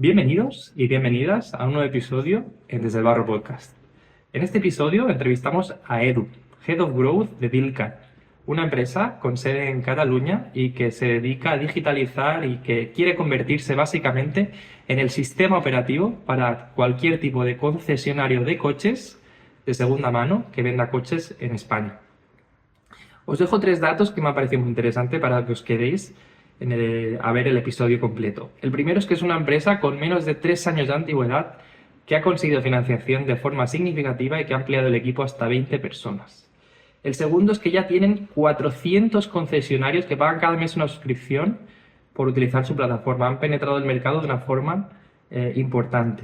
Bienvenidos y bienvenidas a un nuevo episodio en Desde el Barro Podcast. En este episodio entrevistamos a Edu, Head of Growth de Dilcar, una empresa con sede en Cataluña y que se dedica a digitalizar y que quiere convertirse básicamente en el sistema operativo para cualquier tipo de concesionario de coches de segunda mano que venda coches en España. Os dejo tres datos que me ha parecido muy interesante para que os quedéis a ver el episodio completo. El primero es que es una empresa con menos de 3 años de antigüedad que ha conseguido financiación de forma significativa y que ha ampliado el equipo hasta 20 personas. El segundo es que ya tienen 400 concesionarios que pagan cada mes una suscripción por utilizar su plataforma. Han penetrado el mercado de una forma importante.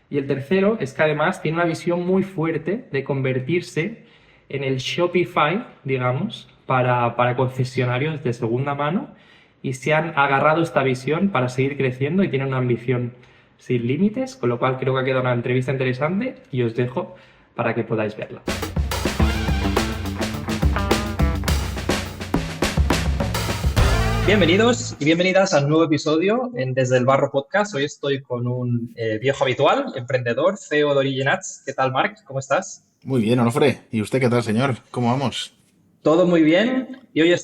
Y el tercero es que además tiene una visión muy fuerte de convertirse en el Shopify, digamos, para concesionarios de segunda mano, y se han agarrado esta visión para seguir creciendo y tienen una ambición sin límites, con lo cual creo que ha quedado una entrevista interesante y os dejo para que podáis verla. Bienvenidos y bienvenidas al nuevo episodio en Desde el Barro Podcast. Hoy estoy con un viejo habitual, emprendedor, CEO de Origin Ads. ¿Qué tal, Marc? ¿Cómo estás? Muy bien, Onofre. ¿Y usted qué tal, señor? ¿Cómo vamos? Todo muy bien y hoy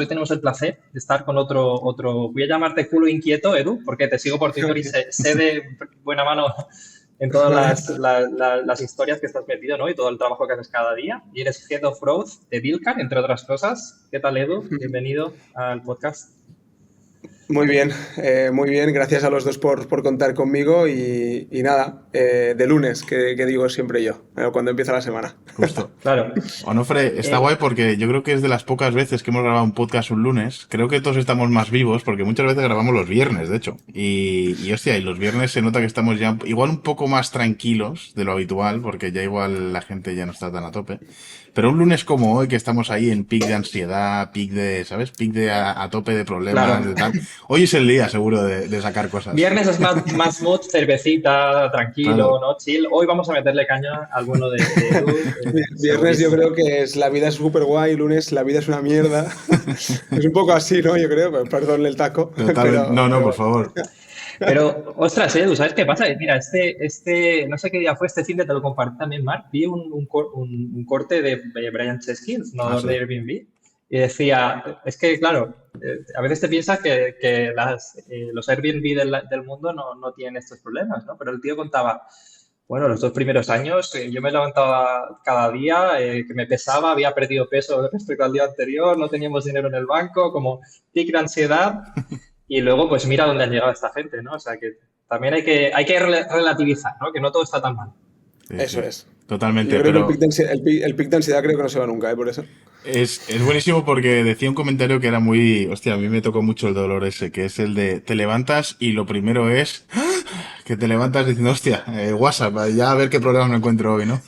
tenemos el placer de estar con voy a llamarte culo inquieto, Edu, porque te sigo por Twitter y sé de buena mano en todas las historias que estás metido, ¿no? Y todo el trabajo que haces cada día. Y eres Head of Growth de Dilcar, entre otras cosas. ¿Qué tal, Edu? Bienvenido al podcast. Muy bien, gracias a los dos por contar conmigo y nada, de lunes, que digo siempre yo, cuando empieza la semana. Justo. Claro. Onofre, está guay porque yo creo que es de las pocas veces que hemos grabado un podcast un lunes. Creo que todos estamos más vivos porque muchas veces grabamos los viernes, de hecho. Y hostia, y los viernes se nota que estamos ya igual un poco más tranquilos de lo habitual porque ya igual la gente ya no está tan a tope. Pero un lunes como hoy, que estamos ahí en pic de ansiedad, pic de, ¿sabes? Pic de a tope de problemas, Claro. de tal. Hoy es el día seguro de sacar cosas. Viernes es más mood, cervecita, tranquilo, Claro. ¿no? Chill. Hoy vamos a meterle caña a alguno de Edu. Viernes yo creo que es la vida es súper guay, lunes la vida es una mierda. Es un poco así, ¿no? Yo creo, perdón el taco. Total, no, por favor. Pero, ostras, Edu, ¿sabes qué pasa? Mira, no sé qué día fue este fin de te lo compartí también, Marc. Vi un corte de Brian Chesky, el fundador sí. de Airbnb, y decía, es que, claro, a veces te piensas que los Airbnb del mundo no tienen estos problemas, ¿no? Pero el tío contaba, bueno, los 2 primeros años yo me levantaba cada día, que me pesaba, había perdido peso respecto al día anterior, no teníamos dinero en el banco, como pic de ansiedad. Y luego, pues mira dónde han llegado esta gente, ¿no? O sea, que también hay que relativizar, ¿no? Que no todo está tan mal. Sí, Eso sí. es. Totalmente, Yo creo que pero el pic de ansiedad creo que no se va nunca, por eso. es buenísimo porque decía un comentario que era muy, hostia, a mí me tocó mucho el dolor ese, que es el de te levantas y lo primero es que te levantas diciendo, hostia, WhatsApp, ya a ver qué problemas me encuentro hoy, ¿no?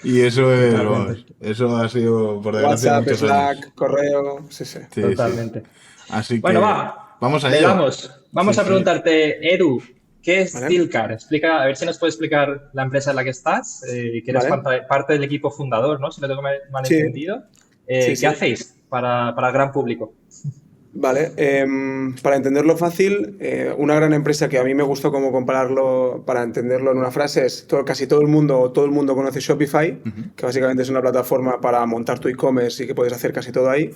Y eso es, Totalmente, vamos, eso ha sido, por desgracia, WhatsApp, muchos años. Slack, correo, sí, sí. Sí, sí. totalmente. Así Bueno, que va, vamos a le ello. damos. Sí, Vamos a sí. preguntarte, Edu, ¿qué es ¿Vale? Dilcar? Explica, a ver si nos puedes explicar la empresa en la que estás, que eres ¿Vale? parte del equipo fundador, ¿no? Si no tengo mal Sí, entendido. sí, ¿Qué sí. hacéis para el gran público? Vale, para entenderlo fácil, una gran empresa que a mí me gustó como compararlo para entenderlo en una frase es casi todo el mundo conoce Shopify, Ujú. que básicamente es una plataforma para montar tu e-commerce y que puedes hacer casi todo ahí.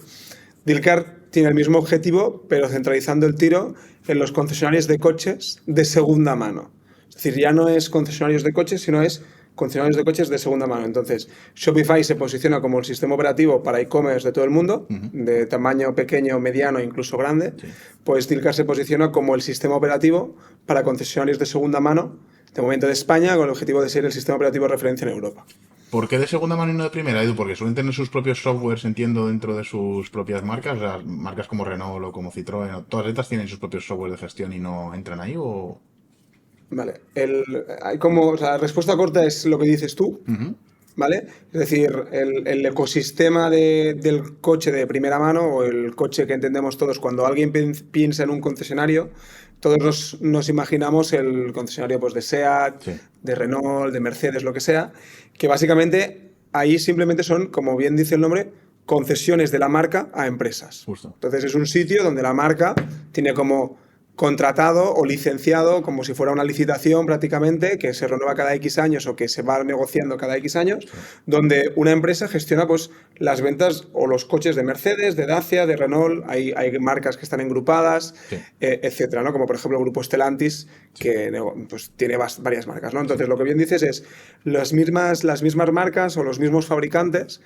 Dilcar tiene el mismo objetivo, pero centralizando el tiro en los concesionarios de coches de segunda mano. Es decir, ya no es concesionarios de coches, sino es concesionarios de coches de segunda mano. Entonces, Shopify se posiciona como el sistema operativo para e-commerce de todo el mundo, Ujú. de tamaño pequeño, mediano e incluso grande. Sí. Pues Dilcar se posiciona como el sistema operativo para concesionarios de segunda mano, de momento de España, con el objetivo de ser el sistema operativo de referencia en Europa. ¿Por qué de segunda mano y no de primera, Edu? Porque suelen tener sus propios softwares, entiendo, dentro de sus propias marcas. O sea, marcas como Renault o como Citroën, todas estas tienen sus propios software de gestión y no entran ahí, ¿o? Vale, o sea, la respuesta corta es lo que dices tú, Ujú. ¿vale? Es decir, el ecosistema del coche de primera mano o el coche que entendemos todos cuando alguien piensa en un concesionario, todos nos imaginamos el concesionario pues, de SEAT, Sí, de Renault, de Mercedes, lo que sea, que básicamente ahí simplemente son, como bien dice el nombre, concesiones de la marca a empresas. justo. Entonces es un sitio donde la marca tiene como contratado o licenciado como si fuera una licitación prácticamente que se renueva cada X años o que se va negociando cada X años, donde una empresa gestiona pues las ventas o los coches de Mercedes, de Dacia, de Renault, hay marcas que están engrupadas, etcétera, ¿no? Como por ejemplo el grupo Stellantis, que pues, tiene varias marcas, ¿no? Entonces lo que bien dices es las mismas marcas o los mismos fabricantes,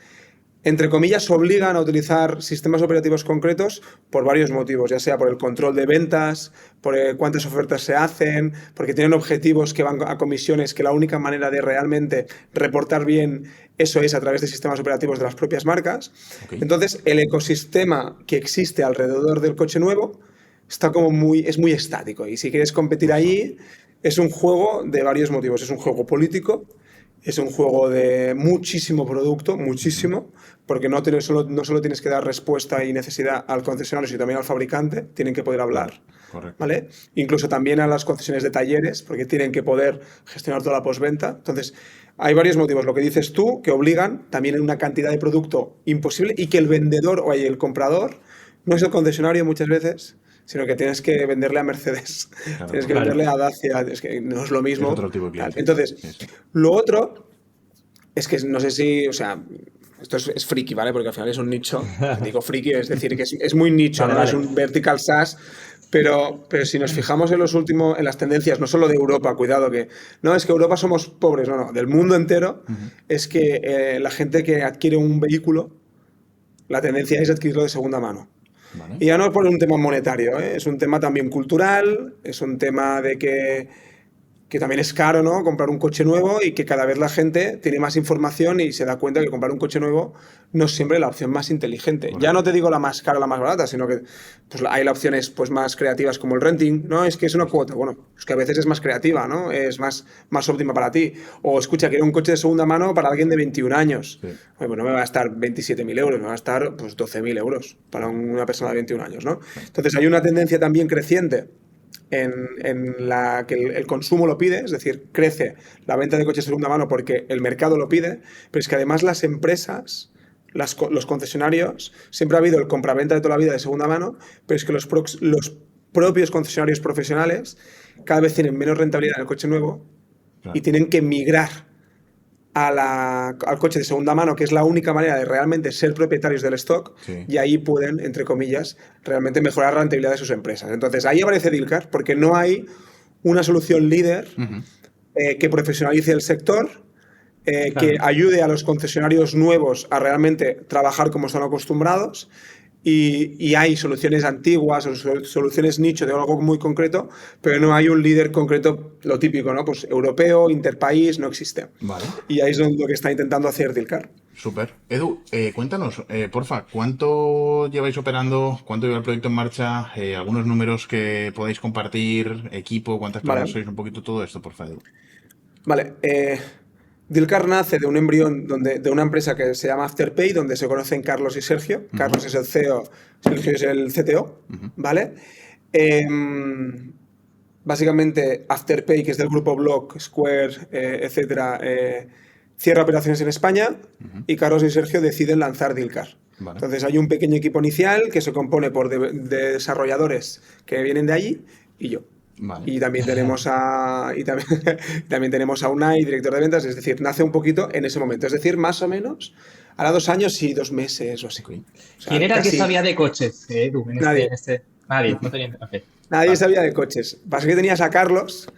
entre comillas, obligan a utilizar sistemas operativos concretos por varios motivos, ya sea por el control de ventas, por cuántas ofertas se hacen, porque tienen objetivos que van a comisiones, que la única manera de realmente reportar bien eso es a través de sistemas operativos de las propias marcas. Okay. Entonces, el ecosistema que existe alrededor del coche nuevo está es muy estático, y si quieres competir ahí, es un juego de varios motivos. Es un juego político, es un juego de muchísimo producto, muchísimo, porque no solo tienes que dar respuesta y necesidad al concesionario, sino también al fabricante, tienen que poder hablar. Correcto. ¿Vale? Incluso también a las concesiones de talleres, porque tienen que poder gestionar toda la postventa. Entonces, hay varios motivos. Lo que dices tú, que obligan también en una cantidad de producto imposible, y que el vendedor o el comprador no es el concesionario muchas veces, sino que tienes que venderle a Mercedes, claro, tienes que venderle a Dacia, es que no es lo mismo. Es otro tipo de cliente. Entonces, lo otro es que no sé si, o sea, esto es friki, ¿vale? Porque al final es un nicho. Digo friki, es decir, que es muy nicho, vale, ¿no? Vale. Es un vertical SaaS, pero si nos fijamos en las tendencias, no solo de Europa, cuidado, que no es que Europa somos pobres, no, del mundo entero, es que la gente que adquiere un vehículo, la tendencia es adquirirlo de segunda mano. Vale. Y ya no es por un tema monetario, ¿eh? Es un tema también cultural, es un tema de que también es caro, ¿no? Comprar un coche nuevo, y que cada vez la gente tiene más información y se da cuenta que comprar un coche nuevo no es siempre la opción más inteligente. Bueno. Ya no te digo la más cara o la más barata, sino que pues, hay opciones pues, más creativas como el renting, ¿no? Es que es una cuota, bueno, es que a veces es más creativa, ¿no? Es más óptima para ti. O escucha, quiero un coche de segunda mano para alguien de 21 años. Sí. Bueno, no me va a estar 27.000 euros, me va a estar pues 12.000 euros para una persona de 21 años, ¿no? Entonces hay una tendencia también creciente en la que el consumo lo pide, es decir, crece la venta de coches de segunda mano porque el mercado lo pide, pero es que además las empresas, los concesionarios, siempre ha habido el compraventa de toda la vida de segunda mano, pero es que los propios concesionarios profesionales cada vez tienen menos rentabilidad en el coche nuevo, claro, y tienen que migrar al coche de segunda mano, que es la única manera de realmente ser propietarios del stock, sí, y ahí pueden, entre comillas, realmente mejorar la rentabilidad de sus empresas. Entonces, ahí aparece Dealcar, porque no hay una solución líder que profesionalice el sector, claro, que ayude a los concesionarios nuevos a realmente trabajar como están acostumbrados. Y hay soluciones antiguas o soluciones nicho de algo muy concreto, pero no hay un líder concreto, lo típico, ¿no? Pues europeo, interpaís, no existe. Vale. Y ahí es lo que está intentando hacer Dealcar. Súper. Edu, cuéntanos, porfa, ¿cuánto lleváis operando? ¿Cuánto lleva el proyecto en marcha? Algunos números que podáis compartir, equipo, cuántas personas sois, un poquito todo esto, porfa, Edu. Vale. Dealcar nace de un embrión de una empresa que se llama Afterpay, donde se conocen Carlos y Sergio. Carlos es el CEO, Sergio es el CTO, ¿vale? Básicamente, Afterpay, que es del grupo Block, Square, etcétera, cierra operaciones en España, y Carlos y Sergio deciden lanzar Dealcar. Vale. Entonces, hay un pequeño equipo inicial que se compone por de desarrolladores que vienen de allí y yo. Vale. Y también tenemos también tenemos a Unai, director de ventas, es decir, nace un poquito en ese momento, es decir, más o menos hará 2 años y 2 meses o así. O sea, ¿quién era el que sabía de coches, Edu? Nadie. Nadie, no tenía. Okay. Nadie sabía de coches. Pasa que tenías a Carlos,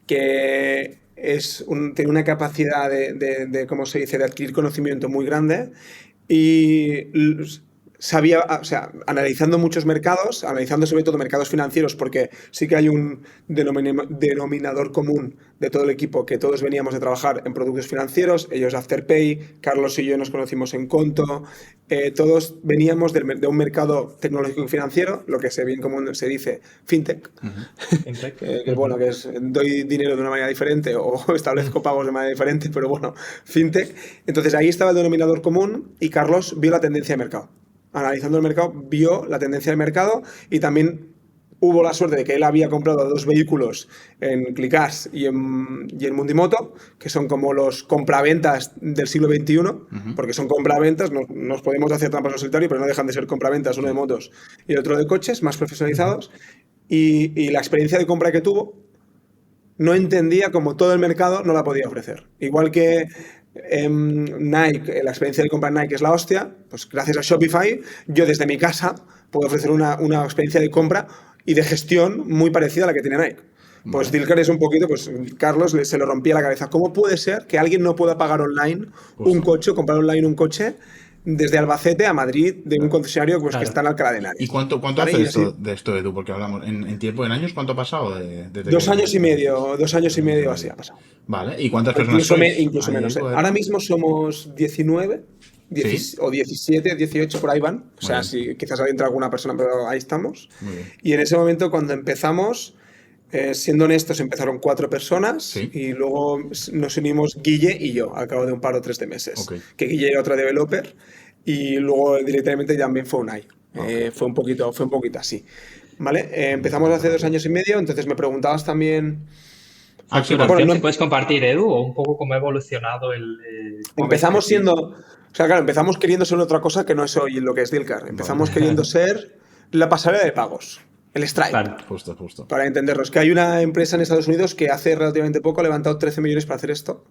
que tiene una capacidad de, ¿cómo se dice?, de adquirir conocimiento muy grande, y sabía, o sea, analizando muchos mercados, analizando sobre todo mercados financieros, porque sí que hay un denominador común de todo el equipo, que todos veníamos de trabajar en productos financieros, ellos Afterpay, Carlos y yo nos conocimos en Conto, todos veníamos de un mercado tecnológico y financiero, lo que bien común se dice fintech, que bueno, que es doy dinero de una manera diferente o establezco pagos de manera diferente, pero bueno, fintech. Entonces ahí estaba el denominador común, y Carlos vio la tendencia de mercado. Analizando el mercado, vio la tendencia del mercado, y también hubo la suerte de que él había comprado 2 vehículos en Clickass y en Mundimoto, que son como los compraventas del siglo XXI, porque son compraventas, nos podemos hacer trampas en solitario, pero no dejan de ser compraventas, uno de motos y el otro de coches, más profesionalizados. y la experiencia de compra que tuvo no entendía cómo todo el mercado no la podía ofrecer. Igual que Nike, la experiencia de compra en Nike es la hostia, pues gracias a Shopify yo desde mi casa puedo ofrecer una experiencia de compra y de gestión muy parecida a la que tiene Nike. Pues Dilker es un poquito, pues Carlos se lo rompía la cabeza. ¿Cómo puede ser que alguien no pueda pagar online un coche, comprar online un coche desde Albacete a Madrid de un concesionario pues, que está en Alcalá de Henares? ¿Y cuánto ¿Vale? hace Y así, de esto, Edu? Porque hablamos, en tiempo, en años, ¿cuánto ha pasado? Desde 2 años y medio, 2 años y medio así ha pasado. Vale, ¿y cuántas personas sois? Incluso Ahí, menos. Edu, Ahora mismo somos 19 Sí. o 17, 18 por ahí van. O sea, bien. si quizás entra alguna persona, pero ahí estamos. Muy bien. Y en ese momento, cuando empezamos, siendo honestos, empezaron 4 personas Sí. y luego nos unimos Guille y yo al cabo de un par o 3 de meses. Ok. Que Guille era otro developer y luego directamente también fue Unai. Fue un poquito así. ¿Vale? Empezamos hace 2 años y medio, entonces me preguntabas también. Ah, sí, Facturación, Bueno, ¿si puedes compartir, Edu, o un poco cómo ha evolucionado cómo Empezamos es que sí? siendo, o sea, claro, empezamos queriendo ser otra cosa que no es hoy lo que es Dilcar. Empezamos queriendo ser la pasarela de pagos, el Stripe. Claro. justo. Para entendernos, que hay una empresa en Estados Unidos que hace relativamente poco ha levantado 13 millones para hacer esto.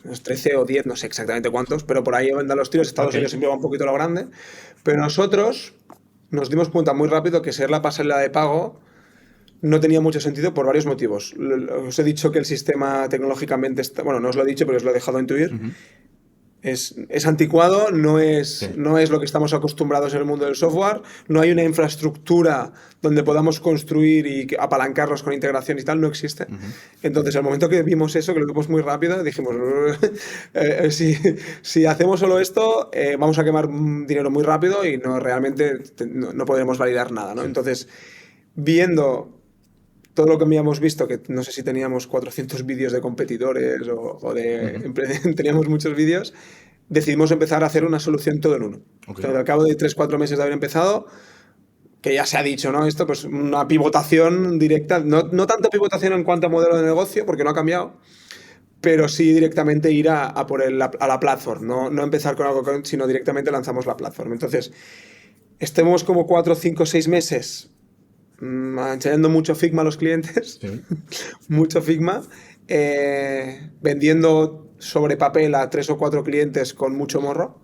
Unos 13 o 10, no sé exactamente cuántos, pero por ahí andan los tiros. Estados Unidos siempre va un poquito a lo grande. Pero nosotros nos dimos cuenta muy rápido que ser la pasarela de pago no tenía mucho sentido por varios motivos. Os he dicho que el sistema tecnológicamente está, bueno, no os lo he dicho, pero os lo he dejado intuir. Es anticuado, no es lo que estamos acostumbrados en el mundo del software, no hay una infraestructura donde podamos construir y apalancarnos con integración y tal, no existe. Entonces, al momento que vimos eso, que lo vimos muy rápido, dijimos, si hacemos solo esto, vamos a quemar dinero muy rápido y realmente no podremos validar nada, ¿no? Entonces, viendo todo lo que habíamos visto, que no sé si teníamos 400 vídeos de competidores teníamos muchos vídeos, decidimos empezar a hacer una solución todo en uno. Entonces, al cabo de 3-4 meses de haber empezado, que ya se ha dicho, ¿no? Esto, pues una pivotación directa, no tanto pivotación en cuanto a modelo de negocio, porque no ha cambiado, pero sí directamente ir a por a la platform, no empezar con algo, sino directamente lanzamos la platform. Entonces, estemos como 4, 5, 6 meses enseñando mucho Figma a los clientes, mucho Figma, vendiendo sobre papel a 3 o 4 clientes con mucho morro.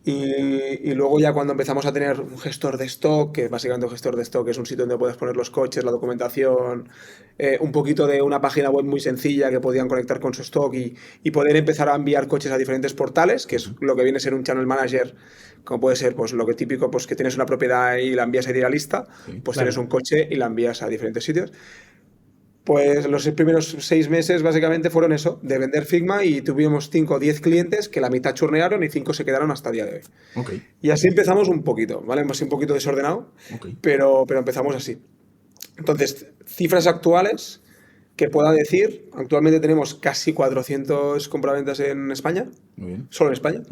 Y luego ya cuando empezamos a tener un gestor de stock, que básicamente un gestor de stock es un sitio donde puedes poner los coches, la documentación, un poquito de una página web muy sencilla que podían conectar con su stock y poder empezar a enviar coches a diferentes portales, que es lo que viene a ser un channel manager, como puede ser pues lo que típico, pues que tienes una propiedad y la envías a Idealista, pues tienes un coche y la envías a diferentes sitios. Pues los primeros 6 meses básicamente fueron eso, de vender Figma, y tuvimos 5 o 10 clientes que la mitad churnearon y 5 se quedaron hasta el día de hoy. Y así empezamos un poquito, ¿vale? Así un poquito desordenado, pero empezamos así. Entonces, cifras actuales que pueda decir, actualmente tenemos casi 400 compraventas en España, solo en España.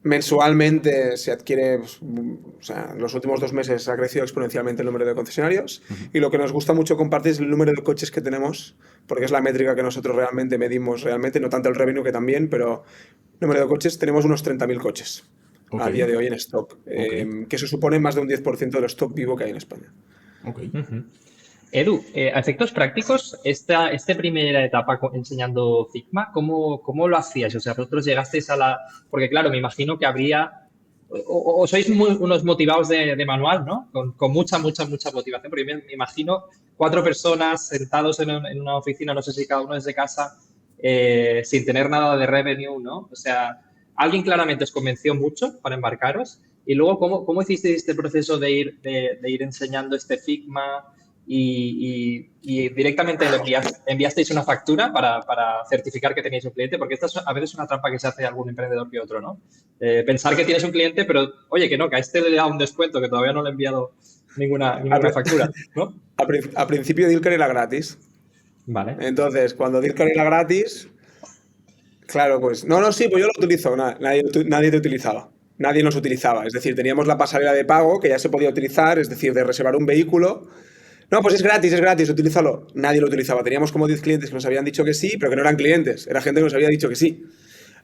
Mensualmente se adquiere, pues, o sea, en los últimos 2 meses ha crecido exponencialmente el número de concesionarios y lo que nos gusta mucho compartir es el número de coches que tenemos, porque es la métrica que nosotros realmente medimos, no tanto el revenue, que también, pero número de coches, tenemos unos 30.000 coches a día de hoy en stock, que eso supone más de un 10% del stock vivo que hay en España. Edu, a efectos prácticos, esta primera etapa enseñando Figma, ¿cómo lo hacías? O sea, vosotros llegasteis a la... Porque claro, me imagino que habría... O sois unos motivados de manual, ¿no? Con mucha motivación, porque me imagino 4 personas sentados en una oficina, no sé si cada uno desde casa, sin tener nada de revenue, ¿no? O sea, alguien claramente os convenció mucho para embarcaros. Y luego, ¿cómo hicisteis este proceso de ir enseñando este Figma? Y directamente enviasteis una factura para certificar que tenéis un cliente, porque esta es a veces una trampa que se hace algún emprendedor que otro, ¿no? Pensar que tienes un cliente, pero oye, que no, que a este le da un descuento, que todavía no le he enviado ninguna factura, ¿no? A principio Dilker era gratis. Vale. Entonces, cuando Dilker era gratis, claro, pues, sí, pues yo lo utilizo, nadie te utilizaba. Nadie nos utilizaba, es decir, teníamos la pasarela de pago que ya se podía utilizar, es decir, de reservar un vehículo. No, pues es gratis, utilízalo. Nadie lo utilizaba. Teníamos como 10 clientes que nos habían dicho que sí, pero que no eran clientes. Era gente que nos había dicho que sí.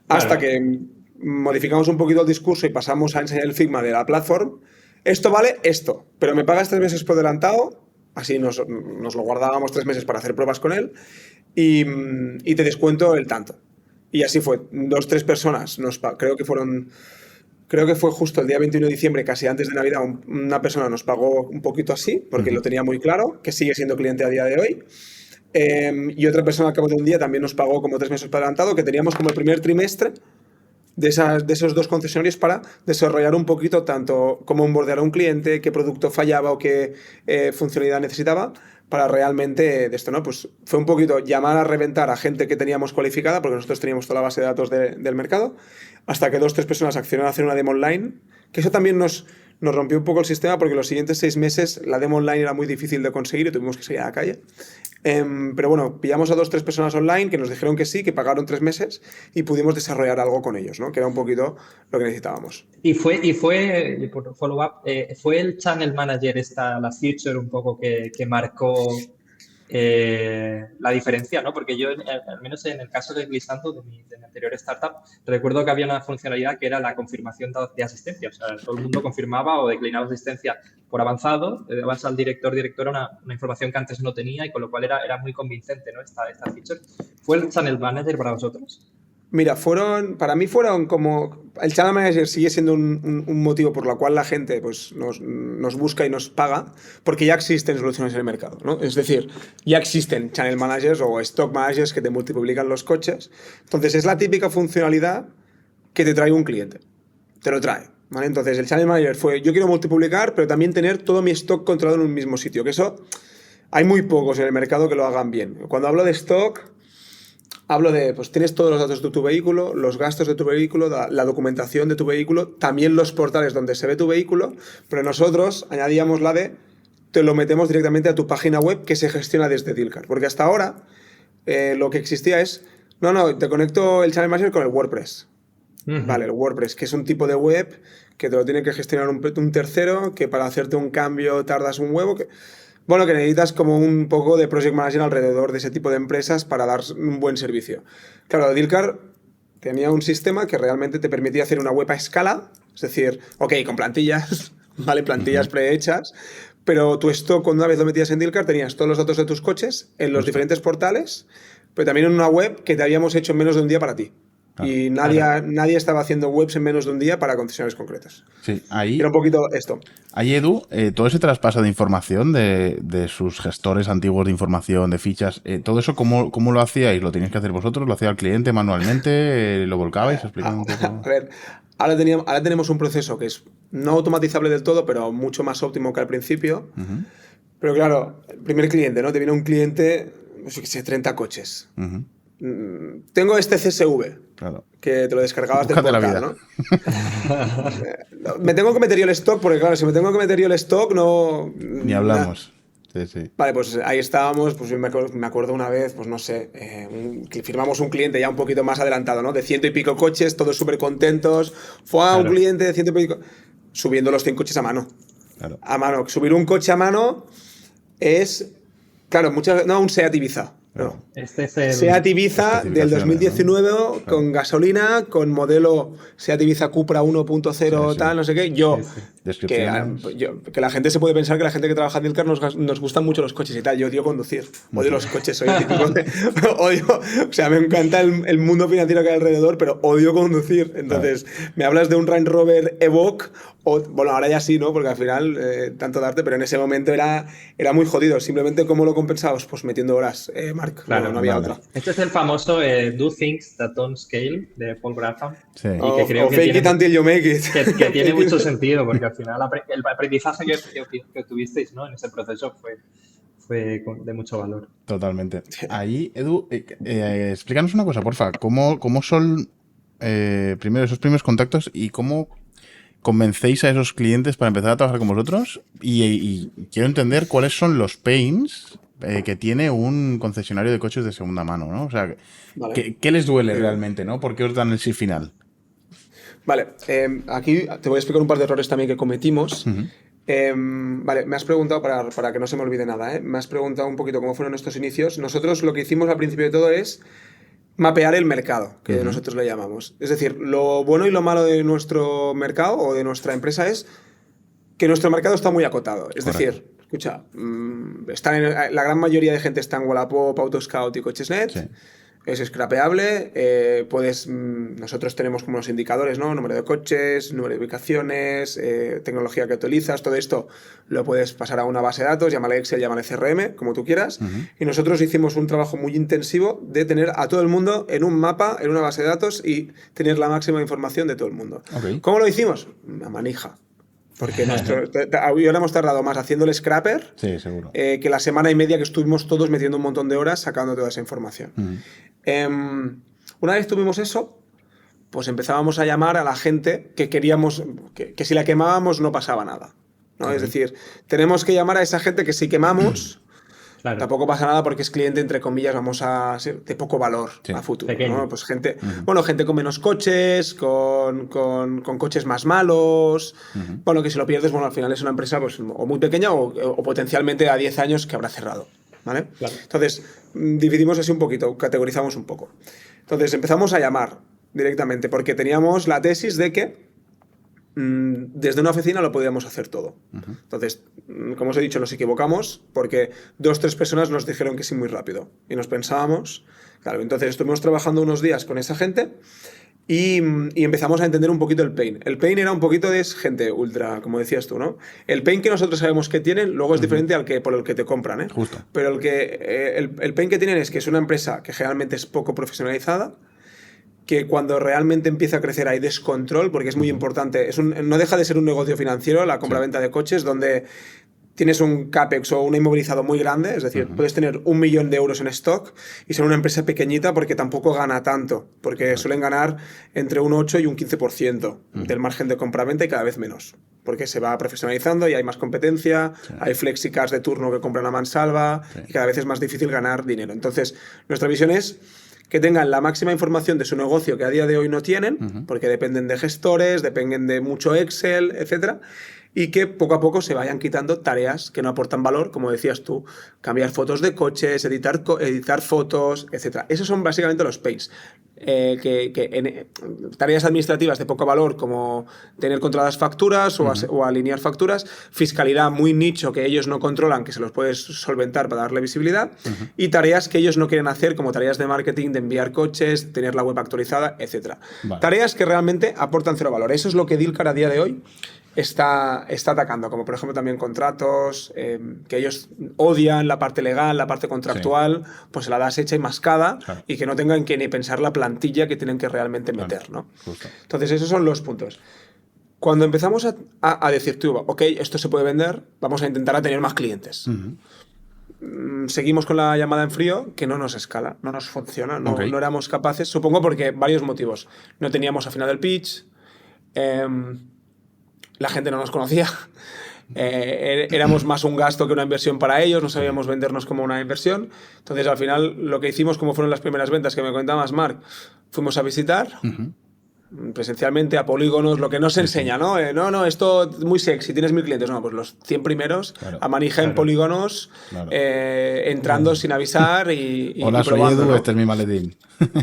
Hasta que modificamos un poquito el discurso y pasamos a enseñar el Figma de la platform esto vale esto, pero me pagas 3 meses por adelantado, así nos lo guardábamos 3 meses para hacer pruebas con él, y te descuento el tanto. Y así fue, 2, 3 personas, creo que fue justo el día 21 de diciembre, casi antes de Navidad, una persona nos pagó un poquito así, porque lo tenía muy claro, que sigue siendo cliente a día de hoy. Y otra persona al cabo de un día también nos pagó como 3 meses por adelantado, que teníamos como el primer trimestre de esos 2 concesionarios para desarrollar un poquito tanto cómo onboardear a un cliente, qué producto fallaba o qué funcionalidad necesitaba, para realmente de esto, ¿no? Pues fue un poquito llamar a reventar a gente que teníamos cualificada, porque nosotros teníamos toda la base de datos del mercado, hasta que 2, 3 personas accionaron a hacer una demo online, que eso también nos rompió un poco el sistema, porque los siguientes 6 meses la demo online era muy difícil de conseguir y tuvimos que salir a la calle. Pero bueno, pillamos a 2, 3 personas online que nos dijeron que sí, que pagaron 3 meses y pudimos desarrollar algo con ellos, ¿no? Que era un poquito lo que necesitábamos. Y por follow-up, fue el channel manager la feature un poco que marcó la diferencia, ¿no? Porque yo, al menos en el caso de Glissando, de mi anterior startup, recuerdo que había una funcionalidad que era la confirmación de asistencia. O sea, todo el mundo confirmaba o declinaba asistencia por avanzado, le dabas al directora una información que antes no tenía y con lo cual era muy convincente, ¿no? Esta feature. ¿Fue el channel manager para vosotros? Mira, para mí fueron como... El Channel Manager sigue siendo un motivo por el cual la gente pues, nos busca y nos paga, porque ya existen soluciones en el mercado, ¿no? Es decir, ya existen Channel Managers o Stock Managers que te multiplican los coches. Entonces, es la típica funcionalidad que te trae un cliente. Te lo trae, ¿vale? Entonces, el Channel Manager fue, yo quiero multiplicar, pero también tener todo mi stock controlado en un mismo sitio, que eso hay muy pocos en el mercado que lo hagan bien. Cuando hablo de stock... Hablo de, pues tienes todos los datos de tu vehículo, los gastos de tu vehículo, la documentación de tu vehículo, también los portales donde se ve tu vehículo, pero nosotros añadíamos te lo metemos directamente a tu página web que se gestiona desde Dealcar. Porque hasta ahora lo que existía es, no, te conecto el Channel Manager con el WordPress. Vale, el WordPress, que es un tipo de web que te lo tiene que gestionar un tercero, que para hacerte un cambio tardas un huevo, que necesitas como un poco de project manager alrededor de ese tipo de empresas para dar un buen servicio. Claro, Dealcar tenía un sistema que realmente te permitía hacer una web a escala, es decir, ok, con plantillas, ¿vale? Plantillas prehechas, pero tu stock, cuando una vez lo metías en Dealcar, tenías todos los datos de tus coches en los diferentes portales, pero también en una web que te habíamos hecho en menos de un día para ti. Y nadie estaba haciendo webs en menos de un día para concesionarios concretas. Sí, ahí... Era un poquito esto. Ahí, Edu, todo ese traspaso de información de sus gestores antiguos de información, de fichas, todo eso, ¿cómo lo hacíais? ¿Lo teníais que hacer vosotros? ¿Lo hacía el cliente manualmente? ¿Lo volcabais? Explícame un poco. A ver, ahora tenemos un proceso que es no automatizable del todo, pero mucho más óptimo que al principio. Pero claro, el primer cliente, ¿no? Te viene un cliente, no sé qué sé, 30 coches. Tengo este CSV, claro, que te lo descargabas del Búscate portal, la vida. ¿no? Me tengo que meter yo el stock, porque claro, si me tengo que meter yo el stock, no... Ni hablamos. Sí. Vale, pues ahí estábamos, pues yo me acuerdo una vez, pues no sé, que firmamos un cliente ya un poquito más adelantado, ¿no? De 100 y pico coches, todos súper contentos. Fue a un cliente de 100 y pico... Subiendo los 100 coches a mano. Claro. A mano. Subir un coche a mano es... Claro, un SEAT Ibiza. No. Este es el... SEAT Ibiza del 2019, ¿no? Con gasolina, con modelo SEAT Ibiza Cupra 1.0 tal, no sé qué. Que la gente se puede pensar que la gente que trabaja en Dealcar nos gustan mucho los coches y tal. Yo odio conducir, odio los coches, soy el típico odio, o sea, me encanta el mundo financiero que hay alrededor, pero odio conducir. Entonces, me hablas de un Range Rover Evoque, bueno, ahora ya sí, ¿no? Porque al final, tanto darte, pero en ese momento era muy jodido. Simplemente, ¿cómo lo compensabas? Pues metiendo horas, Marc. Claro, no había otra. Este es el famoso Do Things That Don't Scale de Paul Graham. Sí. Y que creo o fake it until you make it. Que tiene mucho sentido, porque al final el aprendizaje que tuvisteis, ¿no? En ese proceso fue de mucho valor. Totalmente. Ahí, Edu, explícanos una cosa, porfa. ¿Cómo son primero esos primeros contactos y cómo convencéis a esos clientes para empezar a trabajar con vosotros? Y quiero entender cuáles son los pains que tiene un concesionario de coches de segunda mano, ¿no? O sea, vale. ¿qué les duele realmente, ¿no? ¿Por qué os dan el sí final? Vale, aquí te voy a explicar un par de errores también que cometimos. Vale, me has preguntado, para que no se me olvide nada, me has preguntado un poquito cómo fueron nuestros inicios. Nosotros lo que hicimos al principio de todo es mapear el mercado, que nosotros le llamamos. Es decir, lo bueno y lo malo de nuestro mercado o de nuestra empresa es que nuestro mercado está muy acotado. Es Correcto. decir, escucha, la gran mayoría de gente está en Wallapop, Autoscout y Cochesnet. Sí. Es scrapeable. Nosotros tenemos como los indicadores, ¿no? Número de coches, número de ubicaciones, tecnología que utilizas, todo esto lo puedes pasar a una base de datos, llámale Excel, llámale CRM, como tú quieras. Y nosotros hicimos un trabajo muy intensivo de tener a todo el mundo en un mapa, en una base de datos y tener la máxima información de todo el mundo. Ok. ¿Cómo lo hicimos? Una manija. Porque ahora hemos tardado más haciendo el scrapper Sí, seguro. que la semana y media que estuvimos todos metiendo un montón de horas sacando toda esa información. Una vez tuvimos eso, pues empezábamos a llamar a la gente que queríamos, que si la quemábamos no pasaba nada, ¿no? Ok. Es decir, tenemos que llamar a esa gente que si quemamos, Claro. tampoco pasa nada porque es cliente, entre comillas, vamos a ser de poco valor Sí. a futuro, Pequeño. ¿no? Pues gente, bueno, gente con menos coches, con coches más malos. Bueno, que si lo pierdes, bueno, al final es una empresa pues, o muy pequeña o potencialmente a 10 años que habrá cerrado, ¿vale? Claro. Entonces, dividimos así un poquito, categorizamos un poco. Entonces, empezamos a llamar directamente porque teníamos la tesis de que desde una oficina lo podíamos hacer todo. Entonces, como os he dicho, nos equivocamos porque 2-3 personas nos dijeron que sí muy rápido y nos pensábamos, claro, entonces estuvimos trabajando unos días con esa gente y empezamos a entender un poquito el pain. El pain era un poquito de gente ultra, como decías tú, ¿no? El pain que nosotros sabemos que tienen luego es diferente al que por el que te compran, ¿eh? Justo. Pero el pain que tienen es que es una empresa que generalmente es poco profesionalizada, que cuando realmente empieza a crecer hay descontrol, porque es muy importante. No deja de ser un negocio financiero, la compra-venta de coches, donde tienes un CAPEX o un inmovilizado muy grande, es decir, puedes tener 1 millón de euros en stock y ser una empresa pequeñita porque tampoco gana tanto, porque suelen ganar entre un 8 y un 15% del margen de compra-venta y cada vez menos, porque se va profesionalizando y hay más competencia, hay flexicars de turno que compran a mansalva y cada vez es más difícil ganar dinero. Entonces, nuestra visión es que tengan la máxima información de su negocio que a día de hoy no tienen, porque dependen de gestores, dependen de mucho Excel, etcétera, y que poco a poco se vayan quitando tareas que no aportan valor, como decías tú, cambiar fotos de coches, editar fotos, etcétera. Esos son básicamente los pains. Tareas administrativas de poco valor como tener controladas facturas o alinear facturas, fiscalidad muy nicho que ellos no controlan, que se los puedes solventar para darle visibilidad, y tareas que ellos no quieren hacer como tareas de marketing, de enviar coches, tener la web actualizada, etcétera. Vale. Tareas que realmente aportan cero valor. Eso es lo que Dealcar a día de hoy está atacando, como por ejemplo también contratos, que ellos odian la parte legal, la parte contractual, pues se la das hecha y mascada, Claro. y que no tengan que ni pensar la plantilla que tienen que realmente meter, ¿no? Justo. Entonces esos son los puntos. Cuando empezamos a decir, tú, ok, esto se puede vender, vamos a intentar a tener más clientes. Seguimos con la llamada en frío, que no nos escala, no nos funciona, no, Ok. no éramos capaces, supongo porque varios motivos. No teníamos afinado el pitch, la gente no nos conocía, éramos más un gasto que una inversión para ellos, no sabíamos vendernos como una inversión. Entonces, al final, lo que hicimos, como fueron las primeras ventas que me comentabas, Marc, fuimos a visitar presencialmente a polígonos, lo que no se enseña, ¿no? No, esto es muy sexy, tienes 1000 clientes. No, pues los 100 primeros Claro. a manija en polígonos, Claro. entrando sin avisar y Hola, y soy probando, Edu, ¿no? este es mi maletín.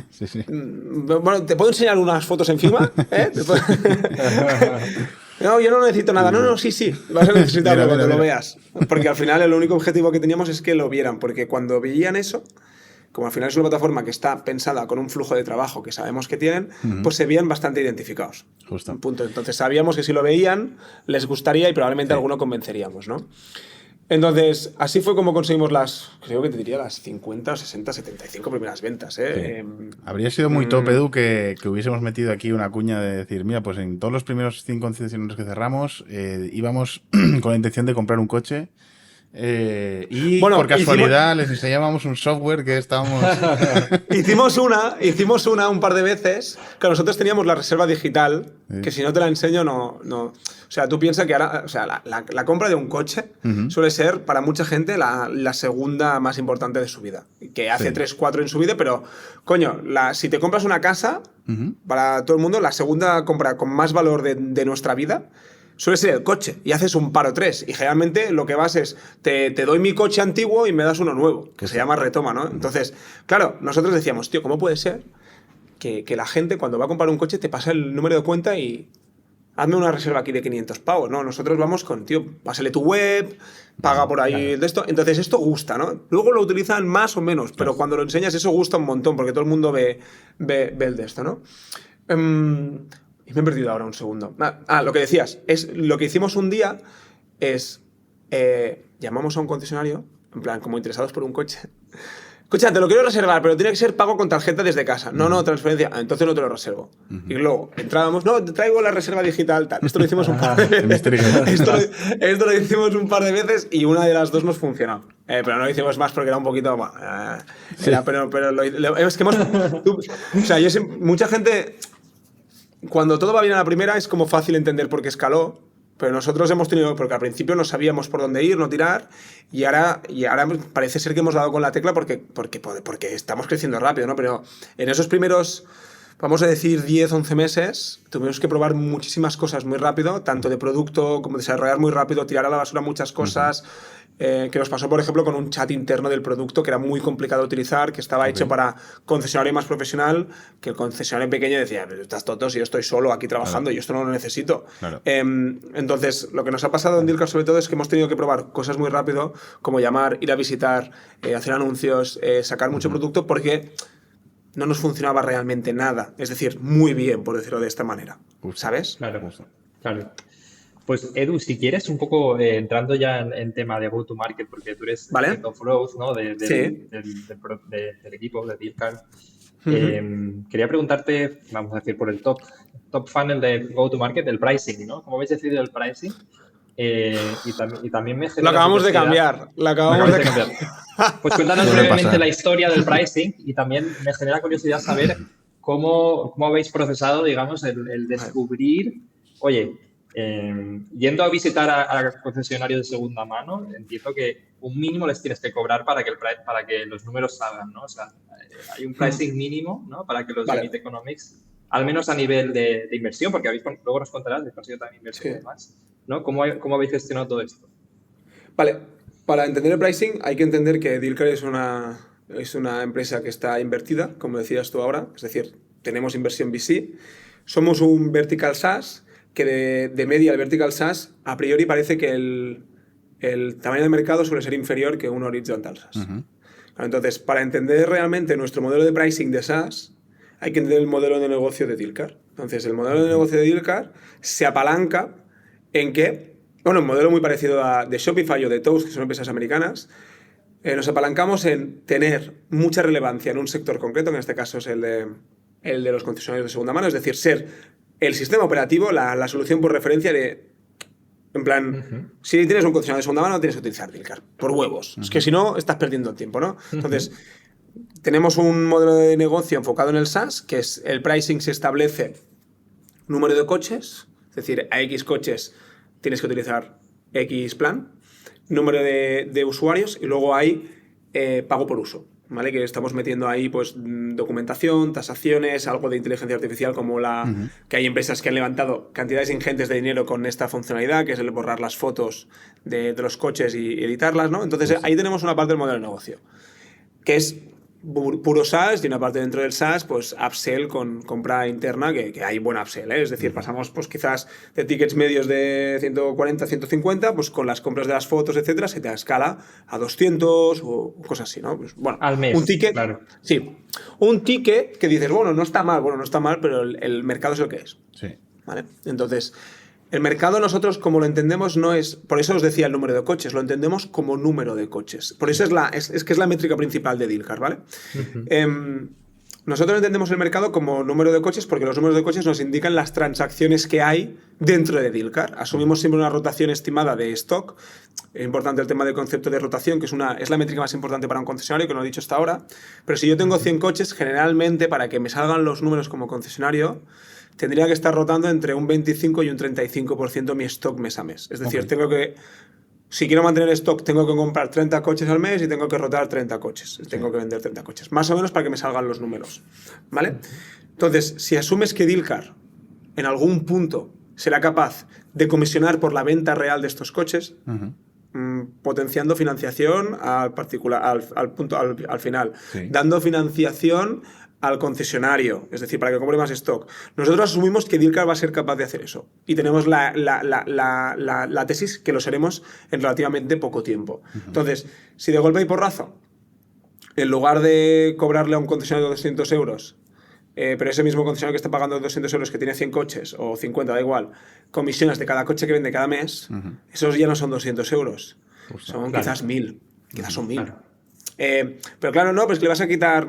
Sí, sí. Bueno, ¿te puedo enseñar unas fotos encima? ¿Eh? No, yo no necesito nada. No, sí. Vas a necesitarlo Mira, cuando mira. lo veas. Porque al final el único objetivo que teníamos es que lo vieran. Porque cuando veían eso, como al final es una plataforma que está pensada con un flujo de trabajo que sabemos que tienen, pues se veían bastante identificados. Justo. Punto. Entonces sabíamos que si lo veían, les gustaría y probablemente alguno convenceríamos, ¿no? Entonces, así fue como conseguimos creo que te diría las 50, 60, 75 primeras ventas. ¿eh? Sí. Habría sido muy top, Edu, que hubiésemos metido aquí una cuña de decir, mira, pues en todos los primeros 5 concesionarios que cerramos, íbamos con la intención de comprar un coche. Y Bueno, por casualidad les enseñábamos un software que estábamos... Hicimos una un par de veces, que nosotros teníamos la reserva digital, que si no te la enseño no. O sea, tú piensas que ahora, o sea, la compra de un coche suele ser para mucha gente la segunda más importante de su vida. Que hace 3, 4 en su vida, pero coño, si te compras una casa, para todo el mundo, la segunda compra con más valor de nuestra vida suele ser el coche, y haces un paro 3. Y generalmente lo que vas es, te doy mi coche antiguo y me das uno nuevo, que se llama retoma, ¿no? Entonces, claro, nosotros decíamos, tío, ¿cómo puede ser que la gente cuando va a comprar un coche te pasa el número de cuenta y hazme una reserva aquí de 500 pavos, ¿no? Nosotros vamos con, tío, pásale tu web, paga por ahí de esto. Entonces esto gusta, ¿no? Luego lo utilizan más o menos, pero cuando lo enseñas eso gusta un montón, porque todo el mundo ve el de esto, ¿no? Y me he perdido ahora un segundo. Lo que decías, es lo que hicimos un día es, llamamos a un concesionario, en plan, como interesados por un coche. Escucha, te lo quiero reservar, pero tiene que ser pago con tarjeta desde casa. No, transferencia. Entonces no te lo reservo. Y luego entrábamos, no, te traigo la reserva digital, tal. Esto lo hicimos un par de veces. Esto lo hicimos un par de veces y una de las dos nos funcionó. Pero no lo hicimos más porque era un poquito... es que hemos... o sea, mucha gente... Cuando todo va bien a la primera es como fácil entender por qué escaló. Pero nosotros hemos tenido, porque al principio no sabíamos por dónde ir, no tirar, y ahora parece ser que hemos dado con la tecla porque estamos creciendo rápido, ¿no? Pero en esos primeros, vamos a decir, 10, 11 meses, tuvimos que probar muchísimas cosas muy rápido, tanto de producto como desarrollar muy rápido, tirar a la basura muchas cosas, que nos pasó, por ejemplo, con un chat interno del producto que era muy complicado de utilizar, que estaba hecho para concesionario más profesional, que el concesionario pequeño decía, pero estás tonto, si yo estoy solo aquí trabajando, y esto no lo necesito. Entonces, lo que nos ha pasado en Dealcar sobre todo es que hemos tenido que probar cosas muy rápido, como llamar, ir a visitar, hacer anuncios, sacar mucho producto, porque no nos funcionaba realmente nada. Es decir, muy bien, por decirlo de esta manera. ¿Sabes? Claro. Pues Edu, si quieres, un poco entrando ya en tema de go-to-market, porque tú eres Head of Growth, ¿no? del equipo de Dealcar. Quería preguntarte, vamos a decir, por el top funnel de go-to-market, el pricing, ¿no? ¿Cómo habéis decidido el pricing? Y también me genera... Lo acabamos de cambiar. Pues cuéntanos brevemente la historia del pricing y también me genera curiosidad saber cómo habéis procesado, digamos, el descubrir, oye, yendo a visitar a concesionarios de segunda mano, entiendo que un mínimo les tienes que cobrar para que los números salgan, ¿no? O sea, hay un pricing mínimo, ¿no? Para que los unit economics, al menos a nivel de inversión, porque luego nos contarás de conseguido también inversión y demás, ¿no? ¿Cómo habéis gestionado todo esto? Vale, para entender el pricing hay que entender que Dealcar es una empresa que está invertida, como decías tú ahora, es decir, tenemos inversión VC, somos un vertical SaaS, que de media el vertical SaaS, a priori parece que el tamaño de mercado suele ser inferior que un horizontal SaaS. Entonces, para entender realmente nuestro modelo de pricing de SaaS, hay que entender el modelo de negocio de Dealcar. Entonces, el modelo de negocio de Dealcar se apalanca en que, un modelo muy parecido a de Shopify o de Toast, que son empresas americanas, nos apalancamos en tener mucha relevancia en un sector concreto, que en este caso es el de los concesionarios de segunda mano, es decir, ser el sistema operativo, la solución por referencia en plan, si tienes un concesionario de segunda mano, tienes que utilizar Dealcar, por huevos. Es que si no, estás perdiendo el tiempo, ¿no? Entonces, tenemos un modelo de negocio enfocado en el SaaS, que es el pricing se establece número de coches, es decir, a X coches tienes que utilizar X plan, número de usuarios y luego hay pago por uso. ¿Vale? Que estamos metiendo ahí pues documentación, tasaciones, algo de inteligencia artificial como que hay empresas que han levantado cantidades ingentes de dinero con esta funcionalidad, que es el borrar las fotos de los coches y editarlas, ¿no? Entonces ahí tenemos una parte del modelo de negocio, que es puro SaaS, y una parte dentro del SaaS, pues upsell con compra interna, que hay buen upsell, ¿eh? Es decir, pasamos pues quizás de tickets medios de 140, 150, pues con las compras de las fotos, etcétera, se te escala a 200 o cosas así, ¿no? Pues, bueno, al mes, un ticket, claro. Sí, un ticket que dices, bueno, no está mal, pero el mercado es lo que es. Sí. ¿Vale? Entonces, el mercado nosotros, como lo entendemos, no es... Por eso os decía el número de coches, lo entendemos como número de coches. Por eso es que es la métrica principal de Dealcar, ¿vale? Nosotros entendemos el mercado como número de coches porque los números de coches nos indican las transacciones que hay dentro de Dealcar. Asumimos siempre una rotación estimada de stock. Es importante el tema del concepto de rotación, que es la métrica más importante para un concesionario, que no lo he dicho hasta ahora. Pero si yo tengo 100 coches, generalmente, para que me salgan los números como concesionario, tendría que estar rotando entre un 25 y un 35% mi stock mes a mes. Es decir, si quiero mantener stock, tengo que comprar 30 coches al mes y tengo que rotar 30 coches. Tengo que vender 30 coches. Más o menos para que me salgan los números. ¿Vale? Entonces, si asumes que Dealcar en algún punto será capaz de comisionar por la venta real de estos coches, potenciando financiación al final, dando financiación al concesionario, es decir, para que compre más stock. Nosotros asumimos que Dealcar va a ser capaz de hacer eso. Y tenemos la tesis que lo seremos en relativamente poco tiempo. Entonces, si de golpe y porrazo, en lugar de cobrarle a un concesionario 200 euros, pero ese mismo concesionario que está pagando 200 euros, que tiene 100 coches, o 50, da igual, comisiones de cada coche que vende cada mes, esos ya no son 200 euros. Son quizás 1000. Quizás son 1000. Claro. Pero claro, no, pues que le vas a quitar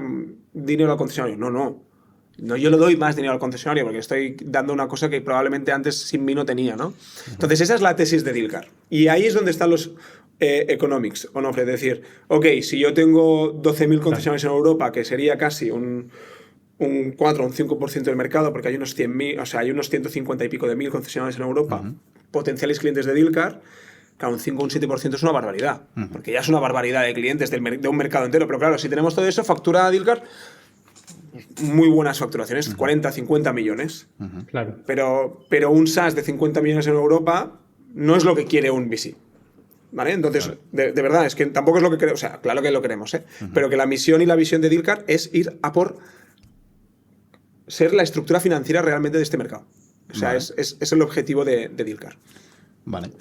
dinero al concesionario. No, yo le doy más dinero al concesionario porque estoy dando una cosa que probablemente antes sin mí no tenía, ¿no? Entonces esa es la tesis de Dealcar. Y ahí es donde están los economics, Onofre. Es decir, ok, si yo tengo 12.000 concesionarios en Europa, que sería casi un 4 o un 5% del mercado, porque hay unos 100.000, o sea, hay unos 150 y pico de mil concesionarios en Europa, potenciales clientes de Dealcar. Claro, un 5 o un 7% es una barbaridad, porque ya es una barbaridad de clientes de un mercado entero. Pero claro, si tenemos todo eso, factura a Dealcar muy buenas facturaciones, 40, 50 millones. Claro. Pero un SaaS de 50 millones en Europa no es lo que quiere un VC. ¿Vale? Entonces, de verdad, es que tampoco es lo que queremos. O sea, claro que lo queremos, pero que la misión y la visión de Dealcar es ir a por ser la estructura financiera realmente de este mercado. O sea, es el objetivo de Dealcar. Vale.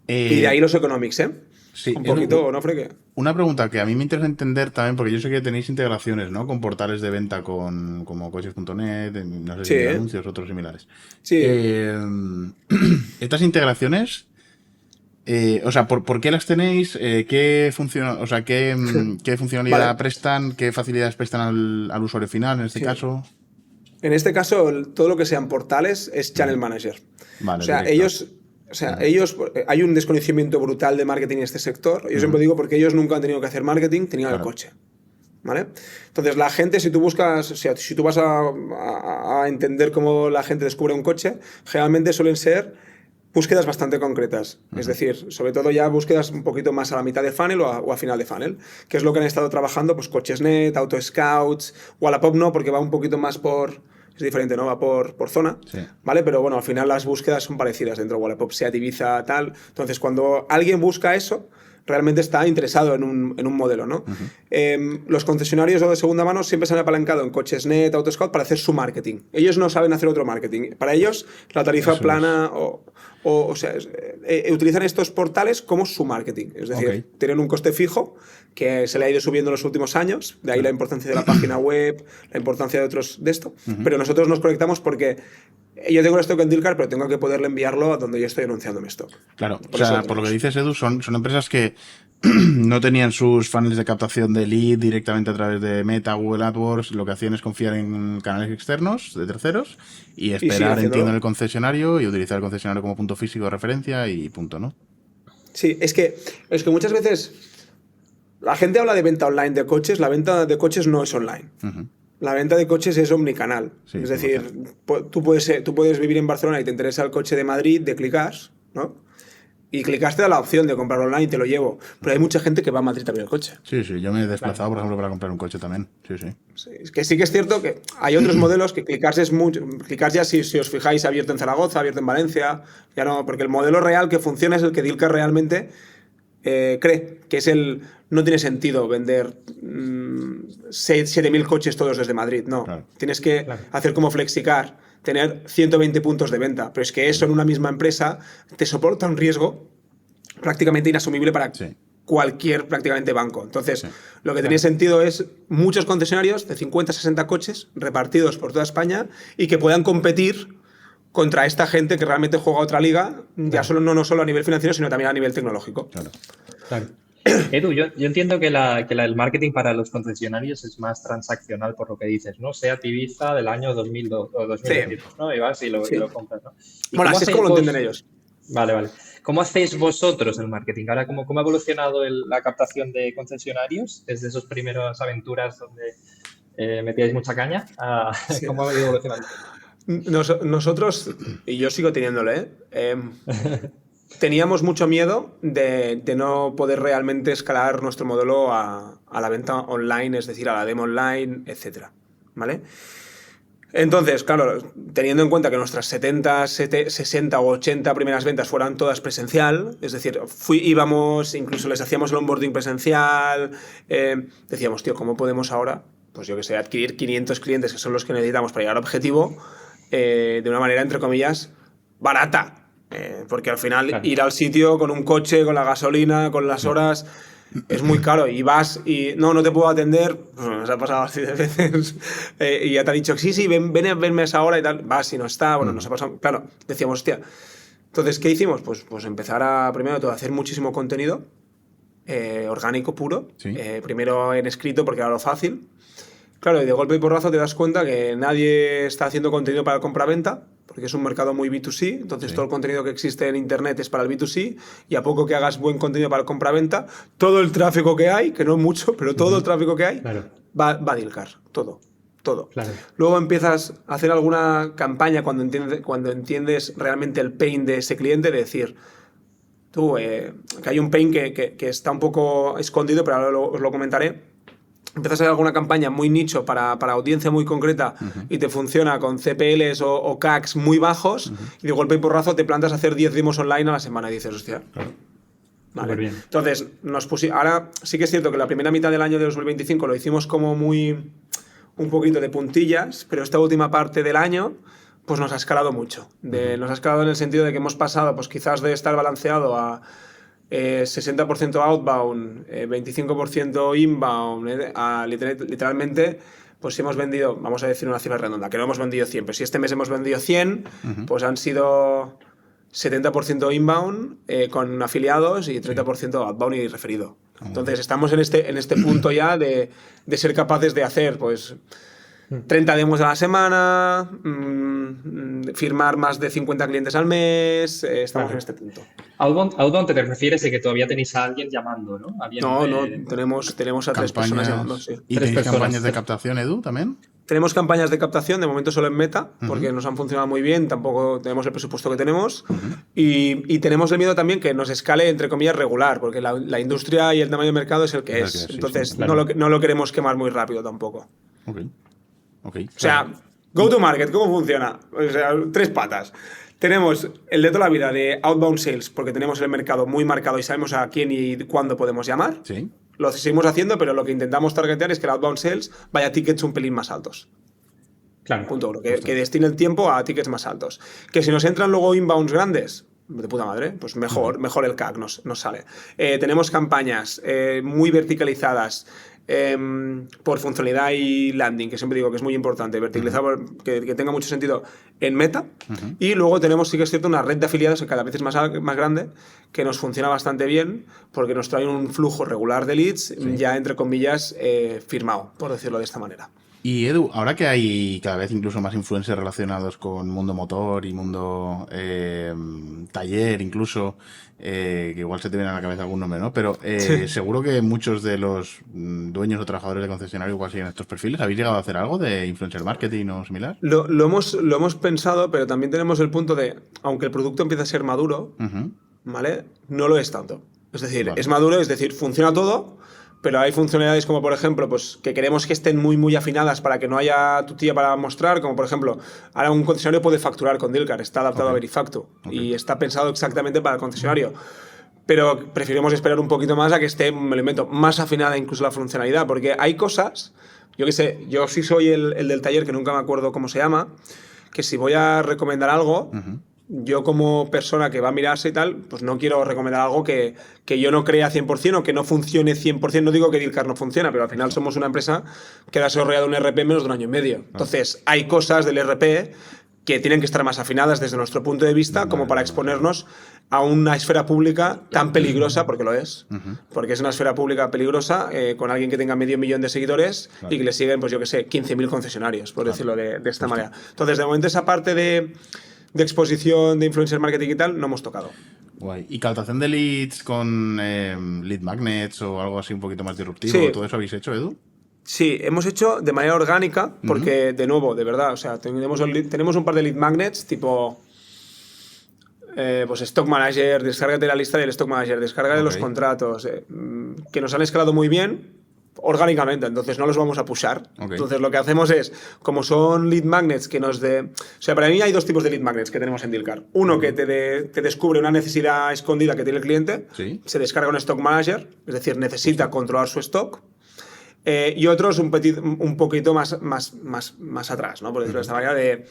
Y de ahí los economics, ¿eh? Sí, un poquito, ¿no, Freque? Una pregunta que a mí me interesa entender también, porque yo sé que tenéis integraciones, ¿no? Con portales de venta como coches.net, no sé si hay anuncios, otros similares. Sí. Estas integraciones, o sea, ¿por qué las tenéis? ¿Qué funcionalidad prestan? ¿Qué facilidades prestan al usuario final en este caso? En este caso, todo lo que sean portales es Channel Manager. Vale, o sea, directo. ellos, hay un desconocimiento brutal de marketing en este sector. Yo siempre digo porque ellos nunca han tenido que hacer marketing, tenían el coche. ¿Vale? Entonces, la gente, si tú buscas, si tú vas a entender cómo la gente descubre un coche, generalmente suelen ser búsquedas bastante concretas. Es decir, sobre todo ya búsquedas un poquito más a la mitad de funnel o a final de funnel, que es lo que han estado trabajando, pues Cochesnet, Auto Scouts, Wallapop no, porque va un poquito más es diferente, ¿no? Va por zona, ¿vale? Pero bueno, al final las búsquedas son parecidas dentro de Wallapop, Seat, Ibiza, tal. Entonces, cuando alguien busca eso, realmente está interesado en un modelo, ¿no? Los concesionarios de segunda mano siempre se han apalancado en Cochesnet, Auto Scout para hacer su marketing. Ellos no saben hacer otro marketing. Para ellos, la tarifa plana o sea, utilizan estos portales como su marketing. Es decir, tienen un coste fijo que se le ha ido subiendo en los últimos años, de ahí la importancia de la página web, la importancia de otros de esto, pero nosotros nos conectamos porque yo tengo el stock en Dealcar, pero tengo que poderle enviarlo a donde yo estoy anunciando mi stock. Claro, por lo que dices, Edu, son empresas que no tenían sus funnels de captación de lead directamente a través de Meta, Google AdWords, lo que hacían es confiar en canales externos de terceros y esperar, entiendo, en el concesionario y utilizar el concesionario como punto físico de referencia y punto, ¿no? Sí, es que muchas veces la gente habla de venta online de coches, la venta de coches no es online. La venta de coches es omnicanal. Es decir, tú puedes vivir en Barcelona y te interesa el coche de Madrid, de Clicars, ¿no? Y Clicars te da la opción de comprarlo online y te lo llevo. Pero hay mucha gente que va a Madrid a ver el coche. Sí, yo me he desplazado, por ejemplo, para comprar un coche también. Sí, es que sí que es cierto que hay otros modelos que Clicars es mucho. Clicars ya, si os fijáis, abierto en Zaragoza, abierto en Valencia. Ya no, porque el modelo real que funciona es el que Dealcar realmente cree, que es no tiene sentido vender 7.000 coches todos desde Madrid, no. Tienes que hacer como Flexicar, tener 120 puntos de venta, pero es que eso en una misma empresa te soporta un riesgo prácticamente inasumible para cualquier prácticamente banco. Entonces, lo que tiene sentido es muchos concesionarios de 50, 60 coches repartidos por toda España y que puedan competir contra esta gente que realmente juega otra liga, ya no solo a nivel financiero, sino también a nivel tecnológico. Claro. Edu, yo entiendo que el marketing para los concesionarios es más transaccional por lo que dices, ¿no? Seat Ibiza del año 2002 o 2022, ¿no? Y vas y lo compras, ¿no? Bueno, así es como lo entienden ellos. Vale. ¿Cómo hacéis vosotros el marketing? Ahora, ¿cómo ha evolucionado la captación de concesionarios desde esas primeras aventuras donde metíais mucha caña? ¿Cómo ha ido evolucionando? Nosotros, y yo sigo teniéndole, teníamos mucho miedo de no poder realmente escalar nuestro modelo a la venta online, es decir, a la demo online, etc. ¿Vale? Entonces, claro, teniendo en cuenta que nuestras 60 o 80 primeras ventas fueran todas presencial, es decir, íbamos, incluso les hacíamos el onboarding presencial, decíamos, tío, ¿cómo podemos ahora pues yo que sé, adquirir 500 clientes, que son los que necesitamos para llegar al objetivo, de una manera, entre comillas, barata. Porque al final Claro. ir al sitio con un coche, con la gasolina, con las horas, es muy caro. Y vas y no te puedo atender, pues nos ha pasado así de veces, y ya te ha dicho, sí, ven a verme a esa hora y tal. Vas y no está, bueno, nos ha pasado. Claro, decíamos, hostia. Entonces, ¿qué hicimos? Pues empezar primero de todo, a hacer muchísimo contenido orgánico puro. Sí. Primero en escrito, porque era lo fácil. Claro, y de golpe y porrazo te das cuenta que nadie está haciendo contenido para compraventa, porque es un mercado muy B2C, entonces Sí. todo el contenido que existe en Internet es para el B2C, y a poco que hagas buen contenido para el compraventa, todo el tráfico que hay, que no es mucho, pero todo el tráfico que hay, Claro. va a Dilcar, todo. Claro. Luego empiezas a hacer alguna campaña cuando entiendes realmente el pain de ese cliente, de decir, tú, que hay un pain que está un poco escondido, pero ahora os lo comentaré. Empiezas a hacer alguna campaña muy nicho para audiencia muy concreta y te funciona con CPLs o CACs muy bajos y de golpe y porrazo te plantas a hacer 10 demos online a la semana y dices, hostia. Claro. Vale. Superbién. Entonces, ahora sí que es cierto que la primera mitad del año de 2025 lo hicimos como un poquito de puntillas, pero esta última parte del año pues nos ha escalado mucho. Nos ha escalado en el sentido de que hemos pasado pues quizás de estar balanceado a 60% outbound, 25% inbound, literalmente, pues si hemos vendido, vamos a decir una cifra redonda, que no hemos vendido 100, pero si este mes hemos vendido 100, pues han sido 70% inbound con afiliados y 30% outbound y referido. Entonces estamos en este punto ya de ser capaces de hacer pues 30 demos a la semana, firmar más de 50 clientes al mes, estamos Claro. en este punto. Outbound te refieres de que todavía tenéis a alguien llamando, ¿no? Alguien, No, tenemos a 3 personas llamando, sí. ¿Y 3 tenéis personas. campañas de captación, Edu, también? Tenemos campañas de captación, de momento solo en Meta, porque nos han funcionado muy bien, tampoco tenemos el presupuesto que tenemos. Y tenemos el miedo también que nos escale, entre comillas, regular, porque la industria y el tamaño de mercado es el que es. Sí, sí, Entonces, sí, claro. no lo queremos quemar muy rápido tampoco. Ok. O sea, go to market, ¿cómo funciona? O sea, 3 patas. Tenemos el de toda la vida de outbound sales, porque tenemos el mercado muy marcado y sabemos a quién y cuándo podemos llamar. Sí. Lo seguimos haciendo, pero lo que intentamos targetear es que el outbound sales vaya a tickets un pelín más altos. Claro. Punto uno, que destine el tiempo a tickets más altos. Que si nos entran luego inbounds grandes, de puta madre, pues mejor el CAC nos sale. Tenemos campañas muy verticalizadas por funcionalidad y landing, que siempre digo que es muy importante, verticalizar, que tenga mucho sentido en Meta. Y luego tenemos, sí que es cierto, una red de afiliados que cada vez es más grande, que nos funciona bastante bien, porque nos trae un flujo regular de leads, ya entre comillas, firmado, por decirlo de esta manera. Y Edu, ahora que hay cada vez incluso más influencers relacionados con mundo motor y mundo taller, incluso, que igual se te viene a la cabeza algún nombre, ¿no? Pero seguro que muchos de los dueños o trabajadores de concesionario igual siguen estos perfiles. ¿Habéis llegado a hacer algo de influencer marketing o similar? Lo hemos pensado, pero también tenemos el punto de, aunque el producto empiece a ser maduro, ¿vale? No lo es tanto. Es decir, Vale. es maduro, es decir, funciona todo, pero hay funcionalidades como, por ejemplo, pues que queremos que estén muy, muy afinadas para que no haya tutía para mostrar, como por ejemplo, ahora un concesionario puede facturar con Dilcar, está adaptado a Verifactu y está pensado exactamente para el concesionario. Pero preferimos esperar un poquito más a que esté, me lo invento, más afinada incluso la funcionalidad, porque hay cosas, yo qué sé, yo sí soy el del taller, que nunca me acuerdo cómo se llama, que si voy a recomendar algo, yo como persona que va a mirarse y tal, pues no quiero recomendar algo que yo no crea 100% o que no funcione 100%. No digo que Dilcar no funciona, pero al final somos una empresa que ha desarrollado un RP en menos de 1 año y medio. Entonces, hay cosas del RP que tienen que estar más afinadas desde nuestro punto de vista como para exponernos a una esfera pública tan peligrosa, porque lo es, porque es una esfera pública peligrosa con alguien que tenga 500.000 de seguidores y que le siguen, pues yo que sé, 15.000 concesionarios, por decirlo de esta manera. Entonces, de momento esa parte de exposición, de influencer marketing y tal, no hemos tocado. Guay. ¿Y captación de leads con lead magnets o algo así un poquito más disruptivo? Sí. ¿Todo eso habéis hecho, Edu? Sí, hemos hecho de manera orgánica, porque de nuevo, de verdad, o sea, tenemos un par de lead magnets tipo pues Stock Manager, descárgate la lista del Stock Manager, descarga de los contratos, que nos han escalado muy bien orgánicamente, entonces no los vamos a pushar. Entonces lo que hacemos es, como son lead magnets que nos o sea, para mí hay 2 tipos de lead magnets que tenemos en Dilcar. Uno que te descubre una necesidad escondida que tiene el cliente, se descarga un Stock Manager, es decir, necesita controlar su stock. y otros un poquito más atrás, ¿no? Por decirlo de esta manera, de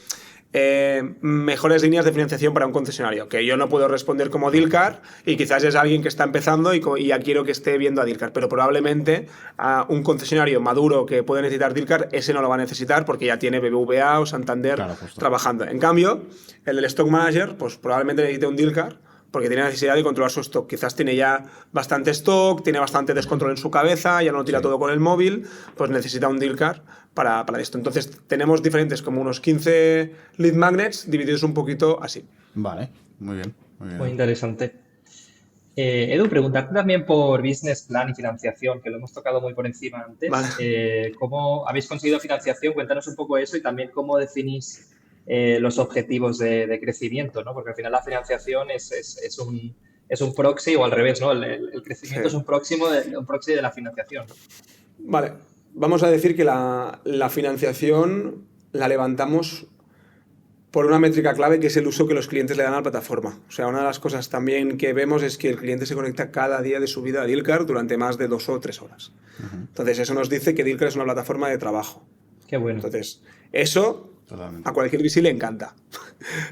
mejores líneas de financiación para un concesionario, que yo no puedo responder como Dilcar y quizás es alguien que está empezando y ya quiero que esté viendo a Dilcar, pero probablemente a un concesionario maduro que puede necesitar Dilcar, ese no lo va a necesitar porque ya tiene BBVA o Santander trabajando. En cambio, el del Stock Manager, pues probablemente necesite un Dilcar porque tiene necesidad de controlar su stock. Quizás tiene ya bastante stock, tiene bastante descontrol en su cabeza, ya no lo tira todo con el móvil, pues necesita un Dilcar para esto. Entonces tenemos diferentes, como unos 15 lead magnets divididos un poquito así. Vale, muy bien. Muy interesante. Edu, preguntarte también por business plan y financiación, que lo hemos tocado muy por encima antes. Vale. ¿Cómo habéis conseguido financiación? Cuéntanos un poco eso y también cómo definís los objetivos de crecimiento, ¿no? Porque al final la financiación es un proxy o al revés, ¿no? El crecimiento es un proxy de la financiación. Vale, vamos a decir que la financiación la levantamos por una métrica clave que es el uso que los clientes le dan a la plataforma. O sea, una de las cosas también que vemos es que el cliente se conecta cada día de su vida a Dilcar durante más de 2 o 3 horas. Entonces, eso nos dice que Dilcar es una plataforma de trabajo. Qué bueno. Entonces, eso a cualquier VC le encanta.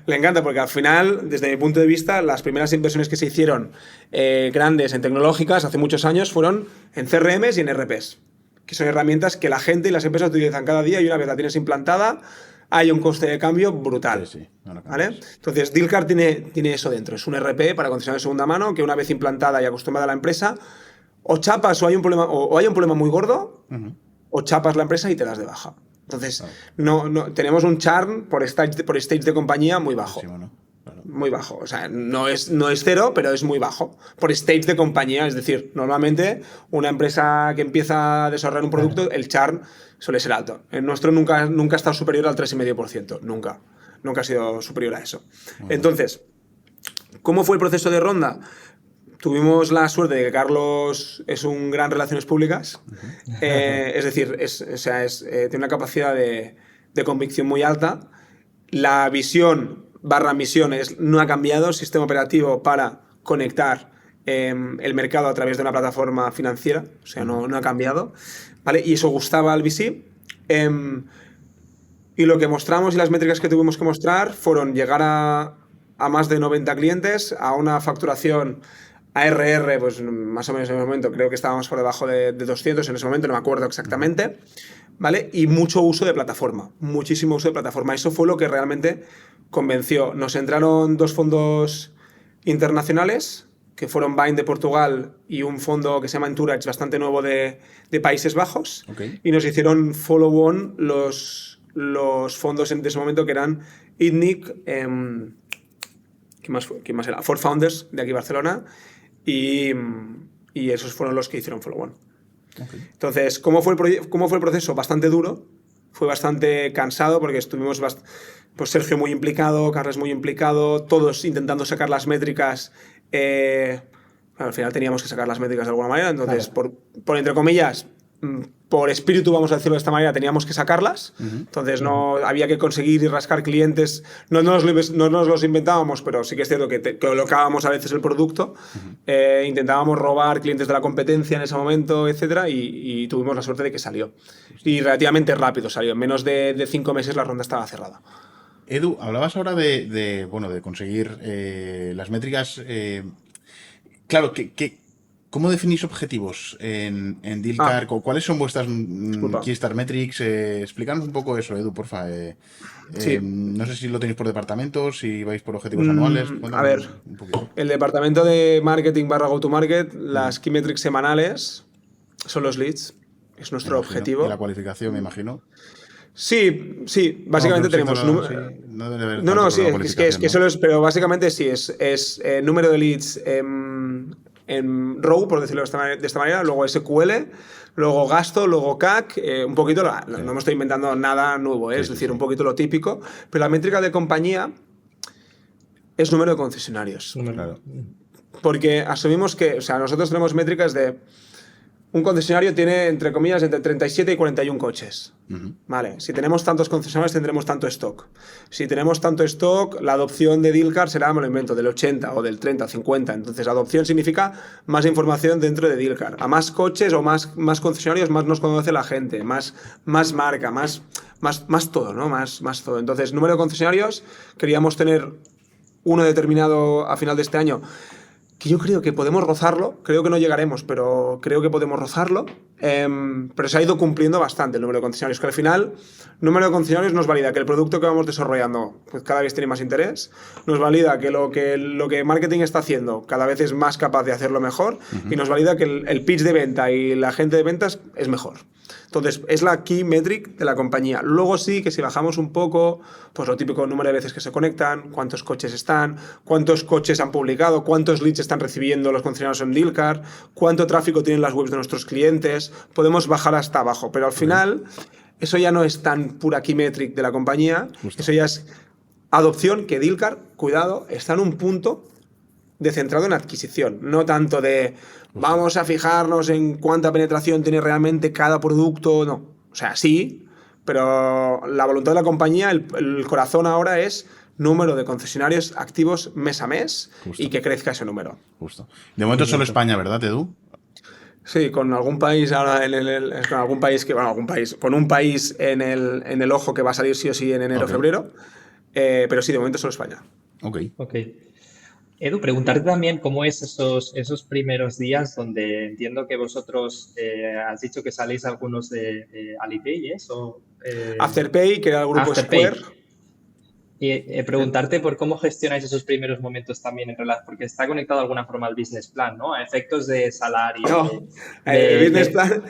Le encanta porque al final, desde mi punto de vista, las primeras inversiones que se hicieron grandes en tecnológicas hace muchos años fueron en CRMs y en RPs, que son herramientas que la gente y las empresas utilizan cada día y una vez la tienes implantada, hay un coste de cambio brutal. Sí, ¿Vale? Entonces, Dilcar tiene eso dentro. Es un RP para concesionar de segunda mano que una vez implantada y acostumbrada a la empresa, o chapas o hay un problema muy gordo, o chapas la empresa y te das de baja. Entonces, no, tenemos un churn por stage de compañía muy bajo. Muy bajo. O sea, no es cero, pero es muy bajo. Por stage de compañía. Es decir, normalmente una empresa que empieza a desarrollar un producto, el churn suele ser alto. El nuestro nunca ha estado superior al 3,5%. Nunca. Nunca ha sido superior a eso. Entonces, ¿cómo fue el proceso de ronda? Tuvimos la suerte de que Carlos es un gran relaciones públicas, es decir, tiene una capacidad de convicción muy alta. La visión / misión no ha cambiado, el sistema operativo para conectar el mercado a través de una plataforma financiera, o sea, no ha cambiado, ¿vale? Y eso gustaba al VC. Y lo que mostramos y las métricas que tuvimos que mostrar fueron llegar a más de 90 clientes, a una facturación ARR, pues más o menos en ese momento, creo que estábamos por debajo de 200 en ese momento, no me acuerdo exactamente, ¿vale? Y mucho uso de plataforma, muchísimo uso de plataforma. Eso fue lo que realmente convenció. Nos entraron 2 fondos internacionales, que fueron Bain de Portugal y un fondo que se llama Entourage, bastante nuevo de Países Bajos, y nos hicieron follow-on los fondos en ese momento que eran ITNIC, ¿Quién más era? 4Founders de aquí Barcelona y esos fueron los que hicieron follow-on. Entonces, ¿cómo fue el proceso? Bastante duro, fue bastante cansado porque estuvimos pues Sergio muy implicado, Carles muy implicado, todos intentando sacar las métricas. Al final teníamos que sacar las métricas de alguna manera, entonces por entre comillas, por espíritu, vamos a decirlo de esta manera, teníamos que sacarlas. Entonces no había que conseguir y rascar clientes. No nos los inventábamos, pero sí que es cierto que colocábamos a veces el producto. Intentábamos robar clientes de la competencia en ese momento, etcétera, y tuvimos la suerte de que salió. Y relativamente rápido salió. En menos de 5 meses la ronda estaba cerrada. Edu, hablabas ahora de conseguir las métricas. Claro, ¿cómo definís objetivos en Dilcar? ¿Cuáles son vuestras Key Star Metrics? Explícanos un poco eso, Edu, porfa. Sí. No sé si lo tenéis por departamentos, si vais por objetivos anuales. A ver, un poquito. El departamento de marketing / go-to-market, las Key Metrics semanales son los leads. Es nuestro objetivo. Y la cualificación, me imagino. Sí, básicamente tenemos... Es que solo es... Pero básicamente sí, es número de leads en ROW, por decirlo de esta manera, luego SQL, luego gasto, luego CAC, un poquito, no me estoy inventando nada nuevo, es decir, un poquito lo típico, pero la métrica de compañía es número de concesionarios. Claro. Porque asumimos que, o sea, nosotros tenemos métricas de un concesionario tiene, entre comillas, entre 37 y 41 coches. Vale, si tenemos tantos concesionarios tendremos tanto stock. Si tenemos tanto stock, la adopción de Dealcar será, me lo invento, del 80 o del 30 o 50. Entonces, adopción significa más información dentro de Dealcar. A más coches o más concesionarios, más nos conoce la gente, más marca, más todo, ¿no? Más todo. Entonces, número de concesionarios, queríamos tener uno determinado a final de este año, que yo creo que podemos rozarlo, creo que no llegaremos, pero creo que podemos rozarlo, pero se ha ido cumpliendo bastante el número de concesionarios, que al final, número de concesionarios nos valida que el producto que vamos desarrollando pues cada vez tiene más interés, nos valida que lo que marketing está haciendo cada vez es más capaz de hacerlo mejor, y nos valida que el pitch de venta y la gente de ventas es mejor. Entonces, es la key metric de la compañía. Luego sí que si bajamos un poco, pues lo típico número de veces que se conectan, cuántos coches están, cuántos coches han publicado, cuántos leads están recibiendo los concesionarios en Dealcar, cuánto tráfico tienen las webs de nuestros clientes, podemos bajar hasta abajo. Pero al final, eso ya no es tan pura key metric de la compañía, eso ya es adopción, que Dealcar, cuidado, está en un punto de centrado en adquisición, no tanto de vamos a fijarnos en cuánta penetración tiene realmente cada producto, no. O sea, sí, pero la voluntad de la compañía, el corazón ahora es número de concesionarios activos mes a mes. Justo. Y que crezca ese número. Justo. De momento solo España, ¿verdad, Edu? Sí, con algún país ahora con algún país con un país en el ojo que va a salir sí o sí en enero o febrero, pero sí, de momento solo España. Ok. Edu, preguntarte también cómo es esos primeros días donde entiendo que vosotros has dicho que salís algunos de Alipay, ¿eso? Afterpay, que era el grupo Afterpay. Square. Y preguntarte por cómo gestionáis esos primeros momentos también en relación, porque está conectado de alguna forma al business plan, ¿no? A efectos de salario, No, el business plan,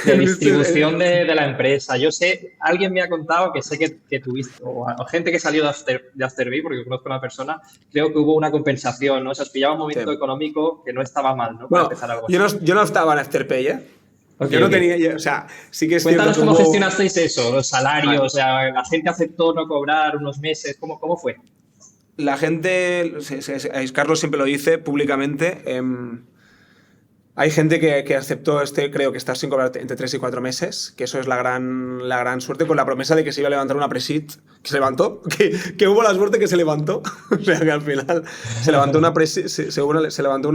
de distribución de la empresa. Yo sé, alguien me ha contado que sé que tuviste, o gente que salió de Afterpay, porque conozco a una persona, creo que hubo una compensación, ¿no? O sea, os pillaba un momento económico que no estaba mal, ¿no? Para empezar algo así. Yo no estaba en Afterpay, ¿eh? Okay, yo no tenía, o sea, sí que es Cuéntanos cómo gestionasteis eso, los salarios, vale. O sea, la gente aceptó no cobrar unos meses, ¿cómo fue? La gente, Carlos siempre lo dice públicamente, hay gente que aceptó creo que estar sin cobrar entre 3 y 4 meses, que eso es la gran suerte, con la promesa de que se iba a levantar una pre-seed, que se levantó, que hubo la suerte que se levantó, o sea que al final se levantó una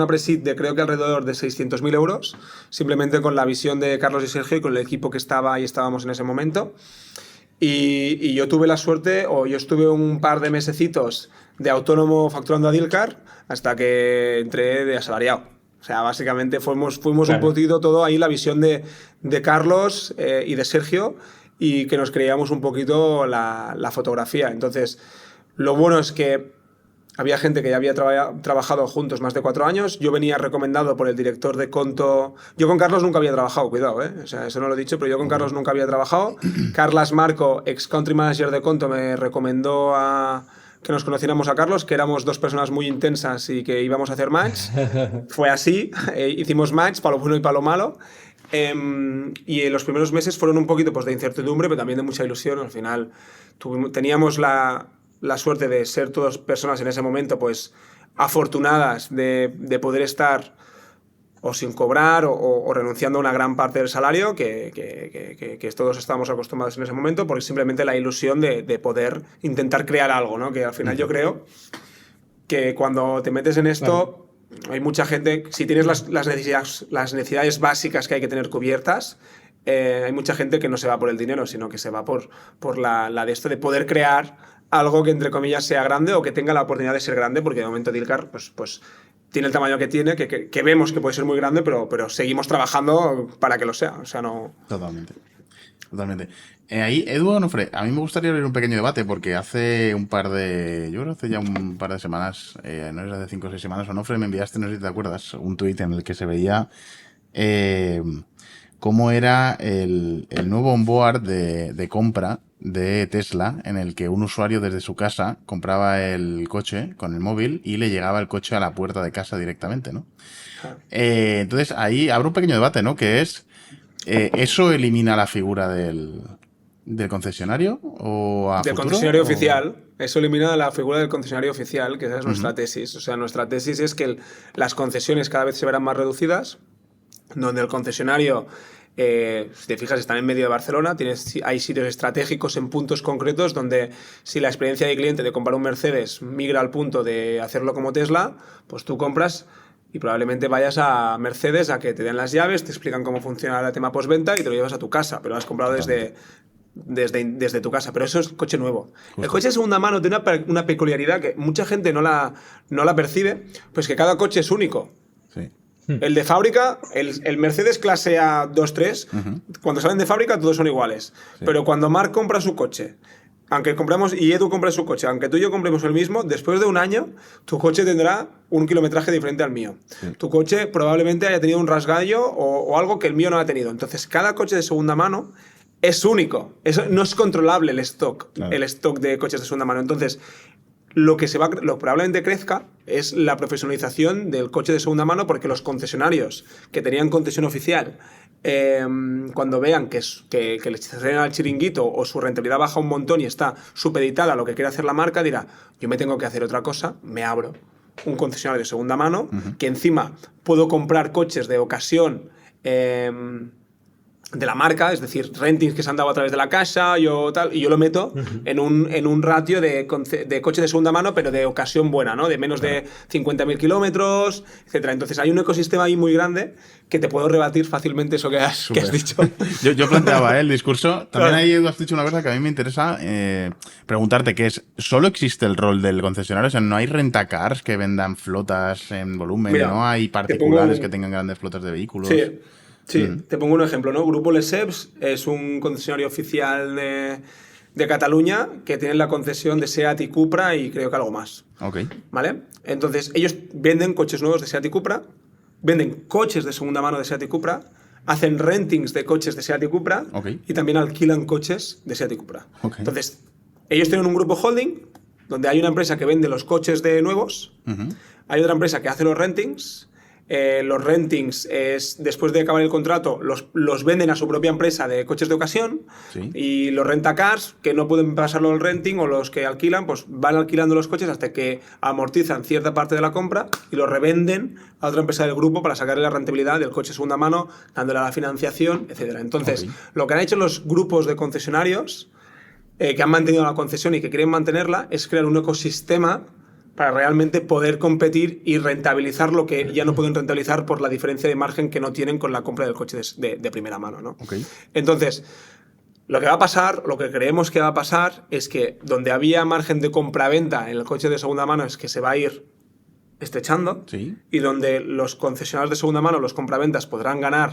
pre-seed de creo que alrededor de 600.000 euros, simplemente con la visión de Carlos y Sergio y con el equipo que estábamos en ese momento. Y yo tuve la suerte, o yo estuve un par de mesecitos de autónomo facturando a Dealcar hasta que entré de asalariado. O sea, básicamente fuimos claro. Un poquito todo ahí la visión de Carlos y de Sergio, y que nos creíamos un poquito la fotografía. Entonces, lo bueno es que había gente que ya había trabajado juntos más de 4 años. Yo venía recomendado por el director de Conto. Yo con Carlos nunca había trabajado, cuidado, ¿eh? O sea, eso no lo he dicho, pero yo con Carlos nunca había trabajado. Carlas Marco, ex country manager de Conto, me recomendó que nos conociéramos a Carlos, que éramos 2 personas muy intensas y que íbamos a hacer match. Fue así, hicimos match, para lo bueno y para lo malo. Y en los primeros meses fueron un poquito pues, de incertidumbre, pero también de mucha ilusión. Al final teníamos la suerte de ser todas personas en ese momento pues afortunadas de poder estar o sin cobrar o renunciando a una gran parte del salario que todos estábamos acostumbrados en ese momento, porque simplemente la ilusión de poder intentar crear algo, ¿no? Que al final yo creo que cuando te metes en esto, claro, hay mucha gente, si tienes las necesidades básicas que hay que tener cubiertas, hay mucha gente que no se va por el dinero, sino que se va por la de esto de poder crear algo que entre comillas sea grande o que tenga la oportunidad de ser grande, porque de momento Dealcar pues tiene el tamaño que tiene, que vemos que puede ser muy grande, pero seguimos trabajando para que lo sea. O sea, no... Totalmente. Ahí, Edu Onofre, a mí me gustaría abrir un pequeño debate, porque hace ya un par de semanas, no es hace 5 o 6 semanas, Onofre, me enviaste, no sé si te acuerdas, un tuit en el que se veía cómo era el nuevo onboard de compra de Tesla, en el que un usuario desde su casa compraba el coche con el móvil y le llegaba el coche a la puerta de casa directamente, ¿no? Entonces ahí abre un pequeño debate, ¿no? Que es, ¿eso elimina la figura del concesionario o a del futuro, concesionario oficial? Eso elimina la figura del concesionario oficial, que esa es nuestra tesis. O sea, nuestra tesis es que las concesiones cada vez se verán más reducidas, donde el concesionario, si te fijas, están en medio de Barcelona, hay sitios estratégicos en puntos concretos donde si la experiencia de cliente de comprar un Mercedes migra al punto de hacerlo como Tesla, pues tú compras y probablemente vayas a Mercedes a que te den las llaves, te explican cómo funciona el tema postventa y te lo llevas a tu casa, pero lo has comprado desde tu casa, pero eso es coche nuevo. Justo. El coche de segunda mano tiene una peculiaridad que mucha gente no la percibe, pues que cada coche es único. Sí. El de fábrica, el Mercedes clase A 2.3, cuando salen de fábrica todos son iguales. Sí. Pero cuando Marc compra su coche, aunque compramos y Edu compra su coche, aunque tú y yo compremos el mismo, después de un año tu coche tendrá un kilometraje diferente al mío. Sí. Tu coche probablemente haya tenido un rasgallo o algo que el mío no ha tenido. Entonces, cada coche de segunda mano es único. Eso no es controlable el stock, Claro. el stock de coches de segunda mano. Entonces, lo que probablemente crezca es la profesionalización del coche de segunda mano, porque los concesionarios que tenían concesión oficial, cuando vean que les traen al chiringuito o su rentabilidad baja un montón y está supeditada a lo que quiere hacer la marca, dirá, yo me tengo que hacer otra cosa, me abro un concesionario de segunda mano, que encima puedo comprar coches de ocasión de la marca, es decir, rentings que se han dado a través de la casa, y yo lo meto en un ratio de coche de segunda mano, pero de ocasión buena, ¿no? De menos de 50.000 kilómetros, etcétera. Entonces hay un ecosistema ahí muy grande que te puedo rebatir fácilmente eso que has dicho. Yo planteaba el discurso. También ahí Edu, has dicho una cosa que a mí me interesa preguntarte, que es, ¿solo existe el rol del concesionario? O sea, ¿no hay rentacars que vendan flotas en volumen? Mira, ¿No hay particulares que tengan grandes flotas de vehículos? Sí, te pongo un ejemplo, ¿no? Grupo Lesseps es un concesionario oficial de Cataluña que tiene la concesión de SEAT y Cupra y creo que algo más. Ok. ¿Vale? Entonces, ellos venden coches nuevos de SEAT y Cupra, venden coches de segunda mano de SEAT y Cupra, hacen rentings de coches de SEAT y Cupra y también alquilan coches de SEAT y Cupra. Ok. Entonces, ellos tienen un grupo holding donde hay una empresa que vende los coches de nuevos, hay otra empresa que hace los rentings. Los rentings, después de acabar el contrato, los venden a su propia empresa de coches de ocasión. Sí. Y los rentacars, que no pueden pasarlo al renting, o los que alquilan, pues van alquilando los coches hasta que amortizan cierta parte de la compra y los revenden a otra empresa del grupo para sacarle la rentabilidad del coche segunda mano, dándole a la financiación, etc. Entonces, lo que han hecho los grupos de concesionarios que han mantenido la concesión y que quieren mantenerla es crear un ecosistema para realmente poder competir y rentabilizar lo que ya no pueden rentabilizar por la diferencia de margen que no tienen con la compra del coche de primera mano, ¿no? Okay. Entonces, lo que va a pasar, lo que creemos que va a pasar, es que donde había margen de compra-venta en el coche de segunda mano es que se va a ir estrechando, y donde los concesionarios de segunda mano, los compraventas, podrán ganar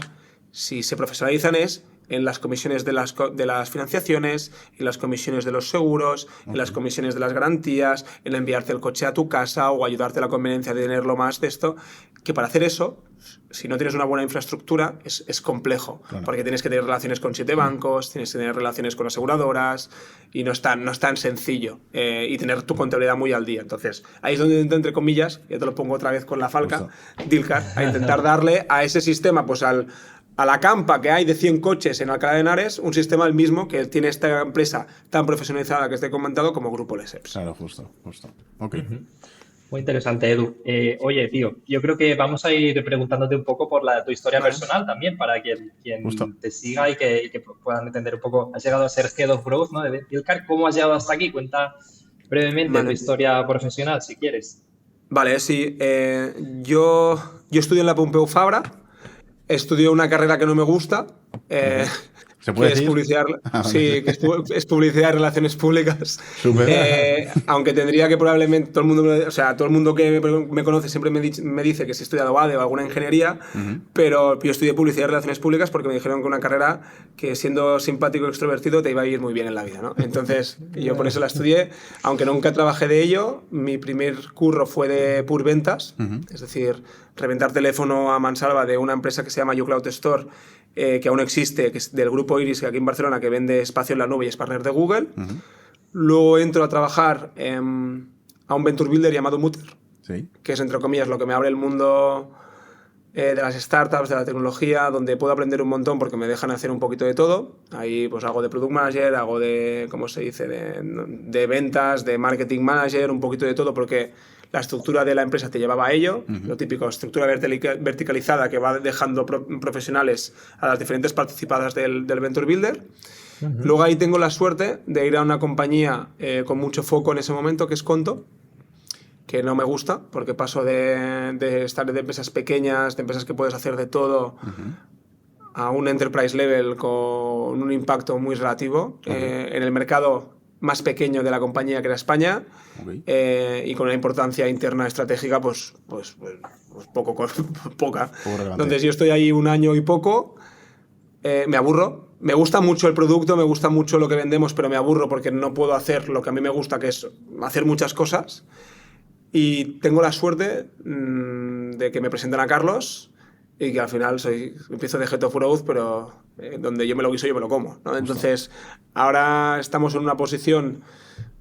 si se profesionalizan es en las comisiones de las financiaciones, en las comisiones de los seguros, en las comisiones de las garantías, en enviarte el coche a tu casa o ayudarte a la conveniencia de tenerlo más de esto, que para hacer eso, si no tienes una buena infraestructura, es complejo, porque tienes que tener relaciones con 7 bancos, tienes que tener relaciones con aseguradoras, y no es tan sencillo, y tener tu contabilidad muy al día. Entonces, ahí es donde intento, entre comillas, ya te lo pongo otra vez con la falca, Dilcar, a intentar darle a ese sistema, pues a la campa que hay de 100 coches en Alcalá de Henares, un sistema el mismo que tiene esta empresa tan profesionalizada que te he comentado como Grupo Lesseps. Claro, justo. Ok. Muy interesante, Edu. Oye, tío, yo creo que vamos a ir preguntándote un poco por tu historia personal también, para quien te siga y que puedan entender un poco. Has llegado a ser Head of Growth, ¿no?, de Dilcar. ¿Cómo has llegado hasta aquí? Cuenta brevemente tu historia profesional, si quieres. Vale, sí. Yo estudié en la Pompeu Fabra. Estudié una carrera que no me gusta, ¿Se puede decir? Es publicidad, sí, que es publicidad y relaciones públicas. Aunque tendría que probablemente todo el mundo que me conoce siempre me dice que si he estudiado ADE o alguna ingeniería, pero yo estudié publicidad y relaciones públicas porque me dijeron que una carrera que siendo simpático y extrovertido te iba a ir muy bien en la vida, ¿no? Entonces yo por eso la estudié, aunque nunca trabajé de ello. Mi primer curro fue de pur ventas, es decir, reventar teléfono a mansalva de una empresa que se llama YouCloud Store, que aún existe, que es del grupo Iris, que aquí en Barcelona, que vende espacio en la nube y es partner de Google. Luego entro a trabajar a un venture builder llamado Mutter, que es, entre comillas, lo que me abre el mundo de las startups, de la tecnología, donde puedo aprender un montón porque me dejan hacer un poquito de todo. Ahí pues hago de product manager, hago de, ¿cómo se dice?, de ventas, de marketing manager, un poquito de todo porque la estructura de la empresa te llevaba a ello. Lo típico, estructura verticalizada que va dejando profesionales a las diferentes participadas del Venture Builder. Luego ahí tengo la suerte de ir a una compañía con mucho foco en ese momento, que es Conto, que no me gusta, porque paso de estar de empresas pequeñas, de empresas que puedes hacer de todo, a un enterprise level con un impacto muy relativo en el mercado más pequeño de la compañía, que era España, y con una importancia interna estratégica pues poca. Entonces yo estoy ahí un año y poco, me aburro. Me gusta mucho el producto, me gusta mucho lo que vendemos, pero me aburro porque no puedo hacer lo que a mí me gusta, que es hacer muchas cosas. Y tengo la suerte de que me presentan a Carlos y que al final empiezo de Head of Growth, pero donde yo me lo guiso, yo me lo como, ¿no? Entonces, ahora estamos en una posición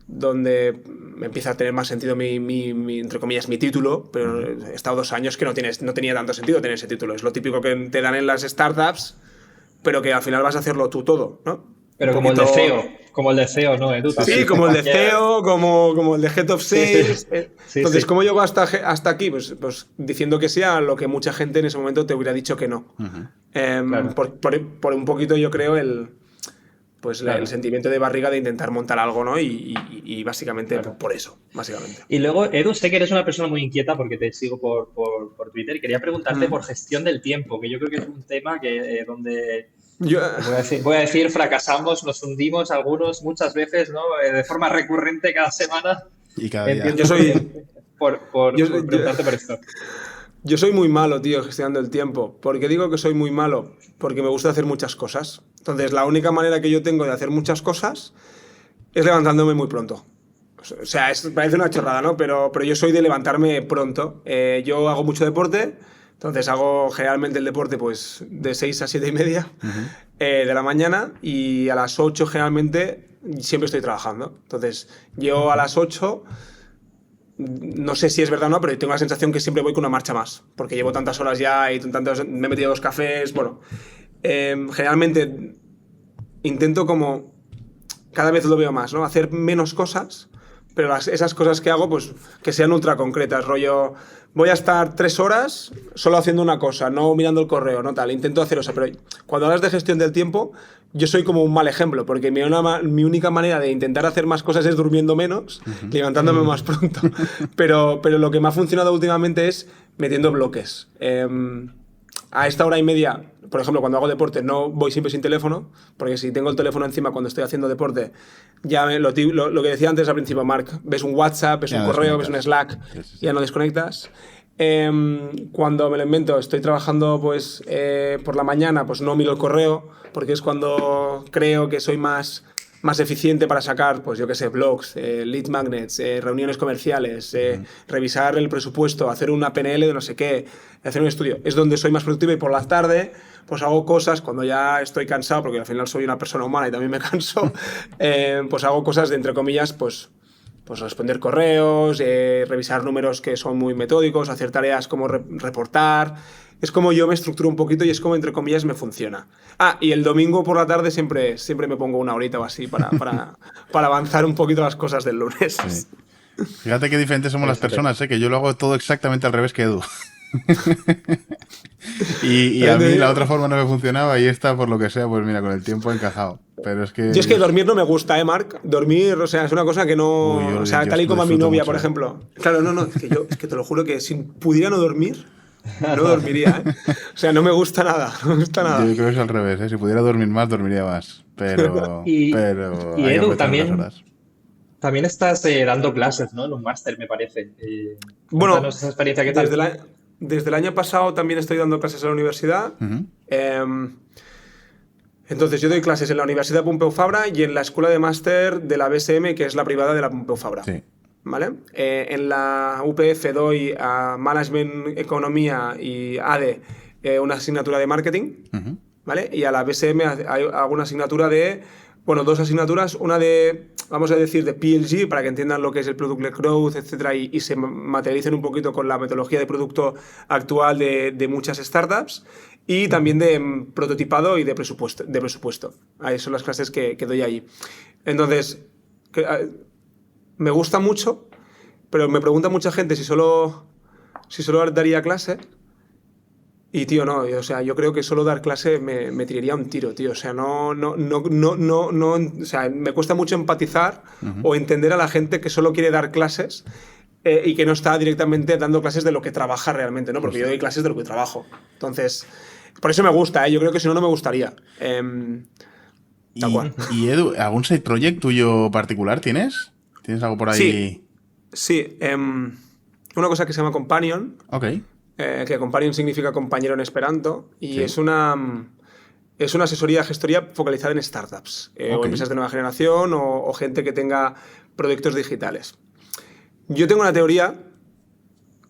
donde me empieza a tener más sentido entre comillas, mi título, pero he estado 2 años que no tenía tanto sentido tener ese título. Es lo típico que te dan en las startups, pero que al final vas a hacerlo tú todo, ¿no? Pero como el de CEO, ¿no, Edu? Sí, como el de CEO, como el de Head of Sales. Entonces, ¿cómo llego hasta aquí? Pues diciendo que sí a lo que mucha gente en ese momento te hubiera dicho que no. Claro. Por un poquito, yo creo, el sentimiento de barriga de intentar montar algo, ¿no? Y básicamente por eso, básicamente. Y luego, Edu, sé que eres una persona muy inquieta porque te sigo por Twitter y quería preguntarte por gestión del tiempo, que yo creo que es un tema que donde... Voy a decir, fracasamos, nos hundimos algunos muchas veces, ¿no? De forma recurrente cada semana. Y cada día. Yo soy... por preguntarte por esto. Yo soy muy malo, tío, gestionando el tiempo. ¿Por qué digo que soy muy malo? Porque me gusta hacer muchas cosas. Entonces, la única manera que yo tengo de hacer muchas cosas es levantándome muy pronto. O sea, parece una chorrada, ¿no? Pero yo soy de levantarme pronto. Yo hago mucho deporte. Entonces hago generalmente el deporte pues de 6 a 7 y media de la mañana, y a las 8 generalmente siempre estoy trabajando. Entonces yo a las 8, no sé si es verdad o no, pero tengo la sensación que siempre voy con una marcha más, porque llevo tantas horas ya y me he metido 2 cafés. Bueno, generalmente intento como, cada vez lo veo más, ¿no? Hacer menos cosas, pero esas cosas que hago pues que sean ultra concretas, rollo... Voy a estar 3 horas solo haciendo una cosa, no mirando el correo, no tal. Intento hacer eso, pero cuando hablas de gestión del tiempo, yo soy como un mal ejemplo, porque mi única manera de intentar hacer más cosas es durmiendo menos, levantándome más pronto. Pero lo que me ha funcionado últimamente es metiendo bloques. A esta hora y media, por ejemplo, cuando hago deporte, no voy siempre sin teléfono, porque si tengo el teléfono encima cuando estoy haciendo deporte, ya lo que decía antes al principio, Marc, ves un WhatsApp, ves un correo, ves un Slack, ya no desconectas. Cuando me lo invento, estoy trabajando pues por la mañana, pues no miro el correo, porque es cuando creo que soy más eficiente para sacar, pues yo qué sé, blogs, lead magnets, reuniones comerciales, revisar el presupuesto, hacer una PNL de no sé qué, hacer un estudio. Es donde soy más productivo, y por la tarde pues hago cosas cuando ya estoy cansado, porque al final soy una persona humana y también me canso, pues hago cosas de, entre comillas, pues responder correos, revisar números que son muy metódicos, hacer tareas como reportar. Es como yo me estructuro un poquito y es como, entre comillas, me funciona. Y el domingo por la tarde siempre me pongo una horita o así para avanzar un poquito las cosas del lunes. Sí. Fíjate qué diferentes somos las personas, que yo lo hago todo exactamente al revés que Edu. y a mí la otra forma no me funcionaba, y esta, por lo que sea, pues mira, con el tiempo he encajado. Pero es que... Yo es que dormir no me gusta, Marc. Dormir, o sea, es una cosa que no... Uy, o sea, tal y como a mi novia, por ejemplo. Claro, no, es que te lo juro que si pudiera no dormir, no dormiría, O sea, no me gusta nada, Yo creo que es al revés, Si pudiera dormir más, dormiría más. Pero y Edu, también estás dando clases, ¿no? En un máster, me parece. Bueno, esa experiencia, ¿qué tal? Desde el año pasado también estoy dando clases en la universidad. Entonces, yo doy clases en la Universidad Pompeu Fabra y en la Escuela de Máster de la BSM, que es la privada de la Pompeu Fabra. Sí. ¿Vale? En la UPF doy a Management, Economía y ADE una asignatura de Marketing. ¿vale? Y a la BSM hay alguna asignatura de, bueno, 2 asignaturas, una de, vamos a decir, de PLG, para que entiendan lo que es el Product Led Growth, etcétera, y se materialicen un poquito con la metodología de producto actual de muchas startups, y también de prototipado y de presupuesto. Ahí son las clases que doy allí. Entonces, me gusta mucho, pero me pregunta mucha gente si solo daría clase. Y, tío, no, o sea, yo creo que solo dar clase me tiraría un tiro, tío. O sea, o sea, me cuesta mucho empatizar o entender a la gente que solo quiere dar clases y que no está directamente dando clases de lo que trabaja realmente, ¿no? Porque yo doy clases de lo que trabajo. Entonces, por eso me gusta, ¿eh? Yo creo que si no, no me gustaría. Tal cual. Y Edu, ¿algún side project tuyo particular tienes? ¿Tienes algo por ahí? Sí. Una cosa que se llama Companion. Ok. Que Companion significa compañero en esperanto, y Sí. es una asesoría, gestoría focalizada en startups, o empresas de nueva generación o gente que tenga proyectos digitales. Yo tengo una teoría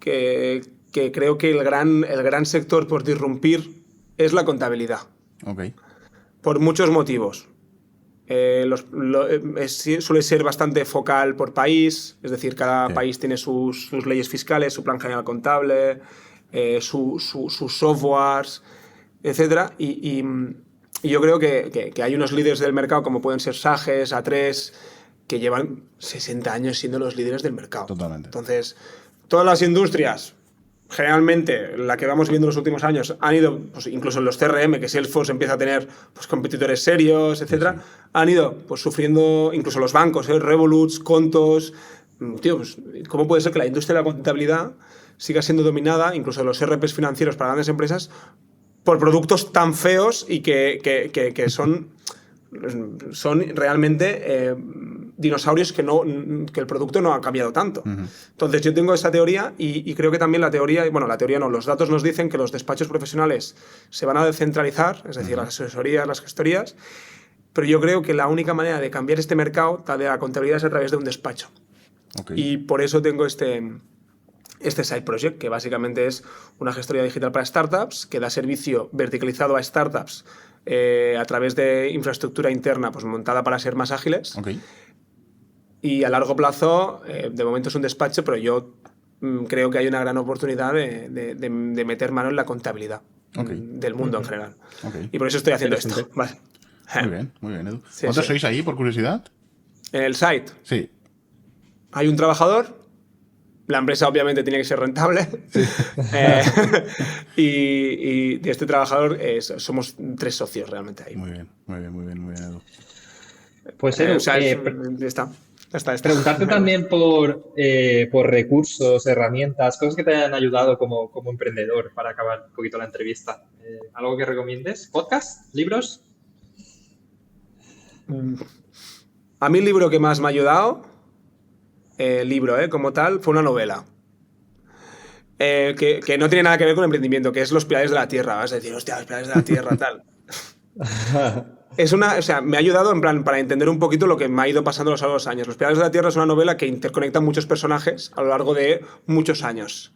que creo que el gran sector por disrumpir es la contabilidad, Ok. por muchos motivos. Suele ser bastante focal por país, es decir, cada país tiene sus leyes fiscales, su plan general contable, sus softwares, etc. Y yo creo que hay unos líderes del mercado, como pueden ser Sages, A3, que llevan 60 años siendo los líderes del mercado. Totalmente. Entonces, todas las industrias, generalmente, la que vamos viendo en los últimos años, han ido, pues, incluso en los CRM, que Salesforce empieza a tener pues, competidores serios, etcétera, han ido pues, sufriendo, incluso los bancos, Revoluts, Contos. Tío, pues, ¿cómo puede ser que la industria de la contabilidad siga siendo dominada, incluso los RPs financieros para grandes empresas, por productos tan feos y que son realmente dinosaurios que el producto no ha cambiado tanto? Entonces yo tengo esa teoría y creo que también la teoría no, los datos nos dicen que los despachos profesionales se van a descentralizar, es decir, las asesorías, las gestorías, pero yo creo que la única manera de cambiar este mercado de la contabilidad es a través de un despacho. Okay. Y por eso tengo este side project, que básicamente es una gestoría digital para startups, que da servicio verticalizado a startups a través de infraestructura interna pues, montada para ser más ágiles. Okay. Y a largo plazo, de momento es un despacho, pero yo creo que hay una gran oportunidad de meter mano en la contabilidad del mundo en general. Okay. Y por eso estoy haciendo esto. Vale. Muy bien, Edu. Sí, ¿Cuántos sois ahí, por curiosidad? En el site Sí. hay un trabajador. La empresa obviamente tiene que ser rentable. Sí. Y de este trabajador somos 3 socios realmente ahí. Muy bien, Edu. Pues Edu, está. Preguntarte también por recursos, herramientas, cosas que te hayan ayudado como emprendedor para acabar un poquito la entrevista. ¿Algo que recomiendes? ¿Podcast? ¿Libros? A mí el libro que más me ha ayudado, como tal, fue una novela. Que no tiene nada que ver con emprendimiento, que es Los Pilares de la Tierra. Vas a decir, hostia, Los Pilares de la Tierra, tal. Me ha ayudado en plan para entender un poquito lo que me ha ido pasando a lo largo de los años. Los Pilares de la Tierra es una novela que interconecta muchos personajes a lo largo de muchos años.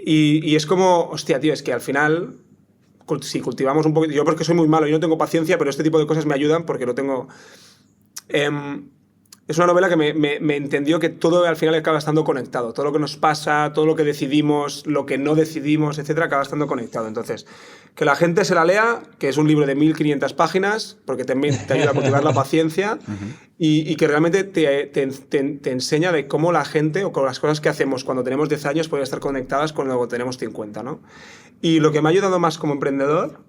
Y es como, hostia, tío, es que al final, si cultivamos un poquito... Yo porque soy muy malo y no tengo paciencia, pero este tipo de cosas me ayudan porque no tengo... Es una novela que me entendió que todo al final acaba estando conectado. Todo lo que nos pasa, todo lo que decidimos, lo que no decidimos, etcétera, acaba estando conectado. Entonces, que la gente se la lea, que es un libro de 1500 páginas, porque también te ayuda a cultivar la paciencia y que realmente te enseña de cómo la gente o con las cosas que hacemos cuando tenemos 10 años pueden estar conectadas con cuando tenemos 50, ¿no? Y lo que me ha ayudado más como emprendedor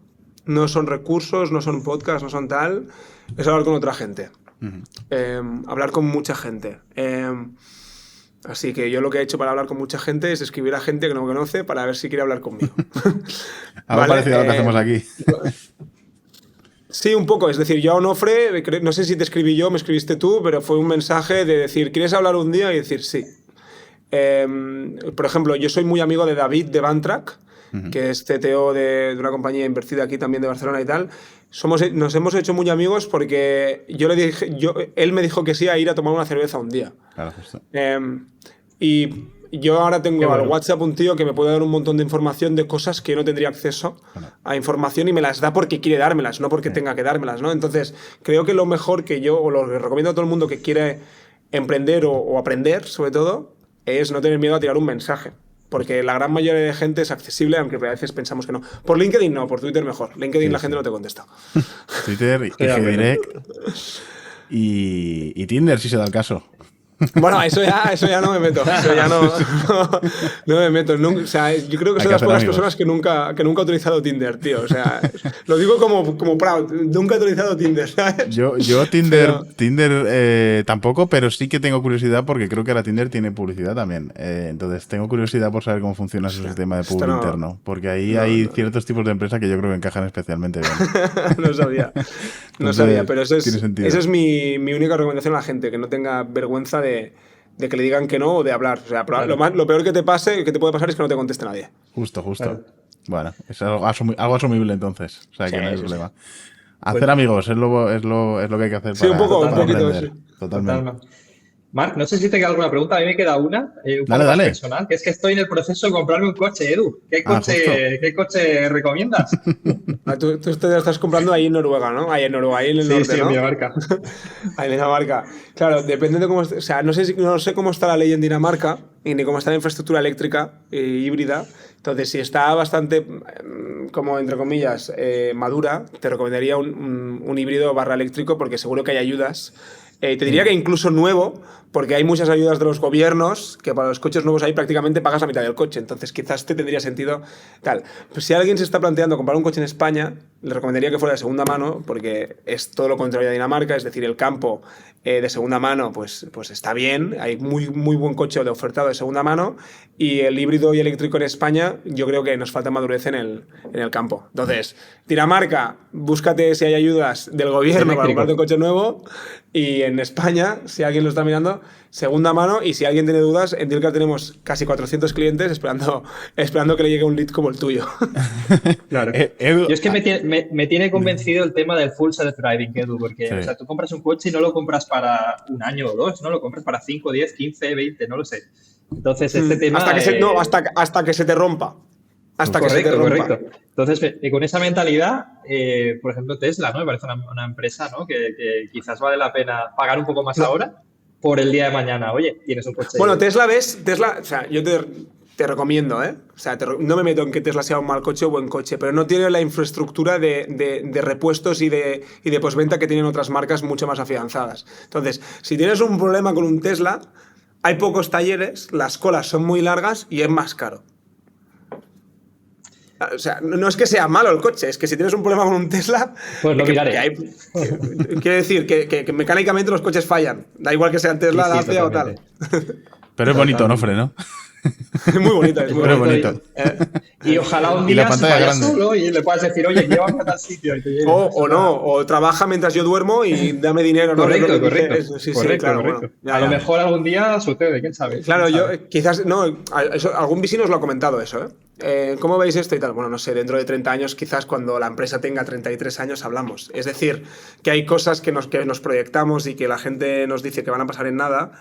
no son recursos, no son podcasts, no son tal, es hablar con otra gente. Hablar con mucha gente. Así que yo lo que he hecho para hablar con mucha gente es escribir a gente que no me conoce para ver si quiere hablar conmigo. Algo parecido a lo que hacemos aquí. Sí, un poco. Es decir, yo a Onofre, no sé si te escribí yo, me escribiste tú, pero fue un mensaje de decir, ¿quieres hablar un día? Y decir, sí. Por ejemplo, yo soy muy amigo de David de Bantrack, que es CTO de una compañía invertida aquí también de Barcelona y tal. Nos hemos hecho muy amigos porque él me dijo que sí a ir a tomar una cerveza un día. Claro, justo. Y yo ahora tengo Qué bueno. al WhatsApp un tío que me puede dar un montón de información de cosas que yo no tendría acceso a información y me las da porque quiere dármelas, no porque tenga que dármelas, ¿no? Entonces, creo que lo mejor que yo, o lo que recomiendo a todo el mundo que quiere emprender o aprender, sobre todo, es no tener miedo a tirar un mensaje. Porque la gran mayoría de gente es accesible, aunque a veces pensamos que no. Por LinkedIn no, por Twitter mejor. LinkedIn Sí, la gente sí. no te contesta. Twitter, Estoy de acuerdo. Direct y Tinder, si se da el caso. Bueno, eso ya no me meto. Eso ya no me meto. O sea, yo creo que Hay soy que de las hacer pocas amigos. personas que nunca he utilizado Tinder, tío. O sea, lo digo como proud. Nunca he utilizado Tinder, ¿sabes? Yo Tinder, Pero- Tinder tampoco, pero sí que tengo curiosidad porque creo que ahora Tinder tiene publicidad también. Entonces tengo curiosidad por saber cómo funciona su sistema de esto publi no- interno. Porque ahí no, hay no. ciertos tipos de empresas que yo creo que encajan especialmente bien. No sabía. No Entonces, sabía, pero tiene sentido. esa es mi única recomendación a la gente, que no tenga vergüenza de que le digan que no o de hablar. O sea, Claro. lo peor que te puede pasar es que no te conteste nadie. Justo. Claro. Bueno, es algo asumible entonces. O sea, que Sí, no hay sí, problema. Hacer amigos es lo que hay que hacer Sí, un poquito, aprender. sí. Totalmente. Totalmente. Marc, no sé si te queda alguna pregunta. A mí me queda una, un Dale, poco más dale. personal, que es que estoy en el proceso de comprarme un coche, Edu. ¿Qué justo. coche recomiendas? Tú te estás comprando ahí en Noruega, ¿no? Ahí en Noruega, ahí en el norte, en ¿no? Dinamarca. Ahí en Dinamarca. Claro, depende de cómo esté. O sea, no sé cómo está la ley en Dinamarca y ni cómo está la infraestructura eléctrica híbrida. Entonces, si está bastante, como entre comillas, madura, te recomendaría un híbrido barra eléctrico porque seguro que hay ayudas. Te diría que incluso nuevo, porque hay muchas ayudas de los gobiernos, que para los coches nuevos ahí prácticamente pagas la mitad del coche. Entonces, quizás te tendría sentido tal. Pues si alguien se está planteando comprar un coche en España, le recomendaría que fuera de segunda mano, porque es todo lo contrario a Dinamarca, es decir, el campo de segunda mano pues está bien, hay muy buen coche de ofertado de segunda mano, y el híbrido y eléctrico en España yo creo que nos falta madurez en el campo. Entonces, Dinamarca, búscate si hay ayudas del gobierno para Eléctrico. comprarte un coche nuevo, y en España, si alguien lo está mirando, segunda mano, y si alguien tiene dudas, en Dilcar tenemos casi 400 clientes esperando que le llegue un lead como el tuyo. Claro. Edu, Yo es que me tiene convencido el tema del full self-driving, Edu, porque Sí. o sea, tú compras un coche y no lo compras para un año o dos, no lo compras para 5, 10, 15, 20, no lo sé. Entonces, este tema... Hasta que se te rompa. Hasta que se te Correcto, rompa. correcto. Entonces, con esa mentalidad, por ejemplo, Tesla, ¿no? Me parece una empresa, ¿no? Que quizás vale la pena pagar un poco más ahora por el día de mañana. Oye, tienes un coche... Bueno, Tesla, o sea, yo te recomiendo, ¿eh? O sea, no me meto en que Tesla sea un mal coche o buen coche, pero no tiene la infraestructura de repuestos y de postventa que tienen otras marcas mucho más afianzadas. Entonces, si tienes un problema con un Tesla, hay pocos talleres, las colas son muy largas y es más caro. O sea, no es que sea malo el coche, es que si tienes un problema con un Tesla... Pues lo miraré. Quiere decir que mecánicamente los coches fallan. Da igual que sean Tesla, Sí, Dacia o tal. totalmente. pero es bonito, ¿no, Fre, no? Es muy bonito, es muy Pero bonito. bonito. Y ojalá un Y la día se pantalla vaya grande. solo y le puedas decir, oye, llévame a tal sitio. Y te lleve. O no, o trabaja mientras yo duermo y dame dinero. ¿no? Correcto, Es lo que correcto. dice- Sí, correcto, claro, correcto. bueno, ya, A lo ya. mejor algún día sucede, quién sabe. Claro, ¿Quién yo sabe? quizás, no, algún vecino os lo ha comentado eso, ¿eh? ¿Cómo veis esto y tal? Bueno, no sé, dentro de 30 años, quizás cuando la empresa tenga 33 años hablamos. Es decir, que hay cosas que nos proyectamos y que la gente nos dice que van a pasar en nada,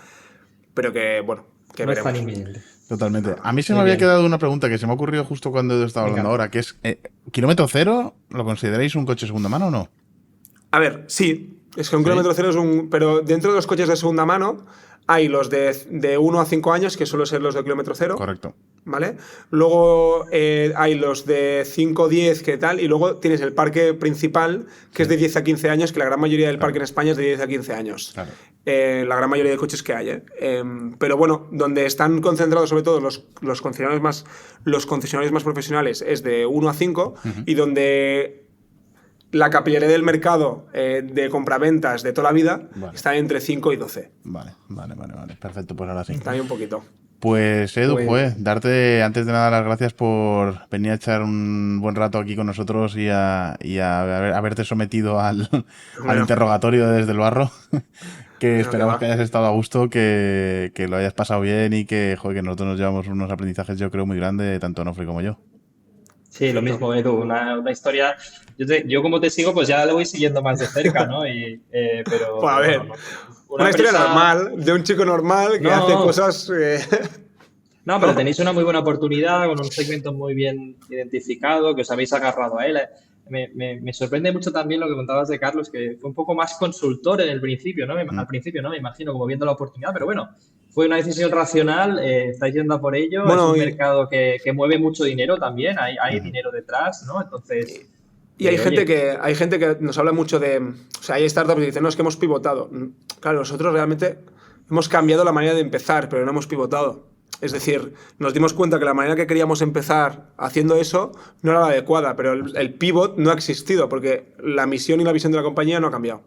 pero que, bueno, que No es veremos. tan inminente. Totalmente. A mí se me Muy había bien. quedado una pregunta que se me ha ocurrido justo cuando Edu estaba Me hablando encanta. ahora, que es, ¿kilómetro cero lo consideráis un coche segunda mano o no? A ver, sí, es que un ¿Sí? kilómetro cero es un... Pero dentro de los coches de segunda mano hay los de 1 a 5 años, que suelen ser los de kilómetro cero. Correcto. ¿Vale? Luego hay los de 5 o 10, que tal, y luego tienes el parque principal, que es de 10 a 15 años, que la gran mayoría del parque en España es de 10 a 15 años. Claro. La gran mayoría de coches que hay, ¿eh? Pero bueno, donde están concentrados sobre todo los concesionarios más profesionales es de 1 a 5, y donde la capillaridad del mercado de compraventas de toda la vida Vale. está entre 5 y 12. Vale. Perfecto, pues ahora sí. Está ahí un poquito. Pues Edu, Pues- darte antes de nada las gracias por venir a echar un buen rato aquí con nosotros y a haberte sometido al Bueno. interrogatorio desde el barro. Que No, esperamos que que va. hayas estado a gusto, que lo hayas pasado bien y que, joder, que nosotros nos llevamos unos aprendizajes, yo creo, muy grandes, tanto Onofre como yo. Sí, lo mismo, Edu, una historia. Yo como te sigo, pues ya lo voy siguiendo más de cerca, ¿no? Pero Pues a ver, no. Una historia empresa- normal, de un chico normal que No. hace cosas... No, pero tenéis una muy buena oportunidad con un segmento muy bien identificado, que os habéis agarrado a él. Me sorprende mucho también lo que contabas de Carlos, que fue un poco más consultor en el principio, ¿no? Al principio, ¿no? Me imagino, como viendo la oportunidad, pero bueno, fue una decisión racional, estáis yendo a por ello, es Bueno, un y, mercado que mueve mucho dinero también, hay dinero detrás, ¿no? Entonces, y hay gente oye, hay gente que nos habla mucho de. O sea, hay startups que dicen, no, es que hemos pivotado. Claro, nosotros realmente hemos cambiado la manera de empezar, pero no hemos pivotado. Es decir, nos dimos cuenta que la manera que queríamos empezar haciendo eso no era la adecuada, pero el pivot no ha existido porque la misión y la visión de la compañía no ha cambiado.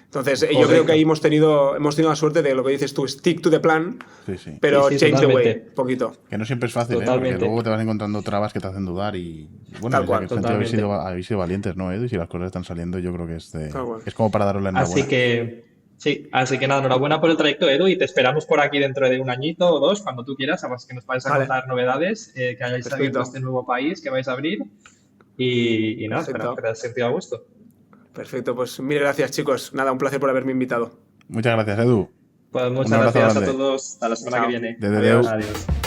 Entonces, yo creo que ahí correcto. hemos tenido la suerte de lo que dices tú, stick to the plan, Sí, sí. pero Sí, change the way, totalmente. poquito. Que no siempre es fácil, ¿eh? Porque Totalmente. luego te vas encontrando trabas que te hacen dudar y bueno, Tal ya cual, que gente habéis totalmente. habéis sido valientes, ¿no, Edu? Y si las cosas están saliendo, yo creo que Tal cual. es como para daros la Así enhorabuena. que, sí, así que nada, enhorabuena por el trayecto, Edu, y te esperamos por aquí dentro de un añito o dos, cuando tú quieras, que nos vayas a Vale, contar novedades, que hayáis abierto perfecto, este nuevo país que vais a abrir y nada, esperamos que perfecto. te hayas sentido a gusto. Perfecto, pues mil gracias, chicos. Nada, un placer por haberme invitado. Muchas gracias, Edu. Pues Un muchas abrazo gracias a grande. todos, hasta la semana que Chao. viene. Desde Adiós. Deu. Adiós.